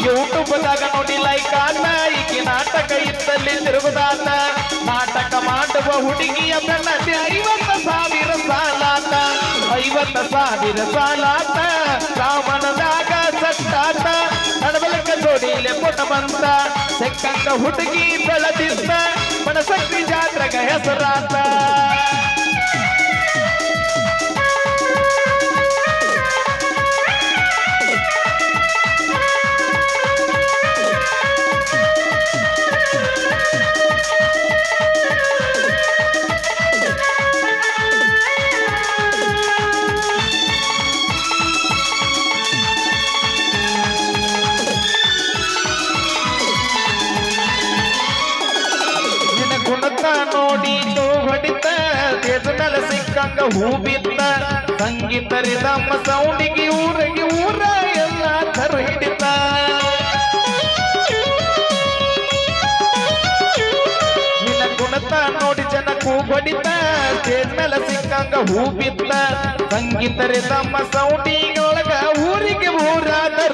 ಯೂಟ್ಯೂಬ್ದಾಗ ನೋಡಿ ಲೈಕ್ ಆತ ಈಕಿ ನಾಟಕ ಇತ್ತಲ್ಲಿ ತಿರುಗುದಾತ ನಾಟಕ ಮಾಡುವ ಹುಡುಗಿಯ ಬೆನ್ನತ್ತಿ 50,000 ಸಾಲಾತ 50,000 ಸಾಲಾತ ರಾಮನದಾಗ ಸತ್ತಾತ ನಡಬಲಕ ಜೋಡಿಲೆ ಪುಟ ಬಂತ ಸೆಕ್ಕಂಗ ಹುಡುಗಿ ಬೆಳದಿದ್ದ ಮನಸಕ್ತಿ ಜಾತ್ರೆಗ ಹೆಸರಾತ. ಗುಣತ ನೋಡಿ ಹೊಡಿತ ಎದುನಲ ಸಿಕ್ಕಂಗ ಹೂ ಬಿತ್ತ ಸಂಗೀತ ರಿದಮ್ಮ ಸೌಂಡಿಗೆ ಊರಿಗೆ ಊರ ಎಲ್ಲ ಥರ ಹಿಡಿತ. ನಿನ್ನ ಗುಣತ ನೋಡಿ ಜನ ಕೂಗೊಡಿತ ಸ್ಟೇಜ್ ಮೇಲೆ ಸಿಕ್ಕಂಗ ಹೂ ಬಿತ್ತ ಸಂಗೀತ ರಿದಮ್ಮ ಸೌಂಡಿಗೆ ಒಳಗ ಊರಿಗೆ ಊರ ಥರ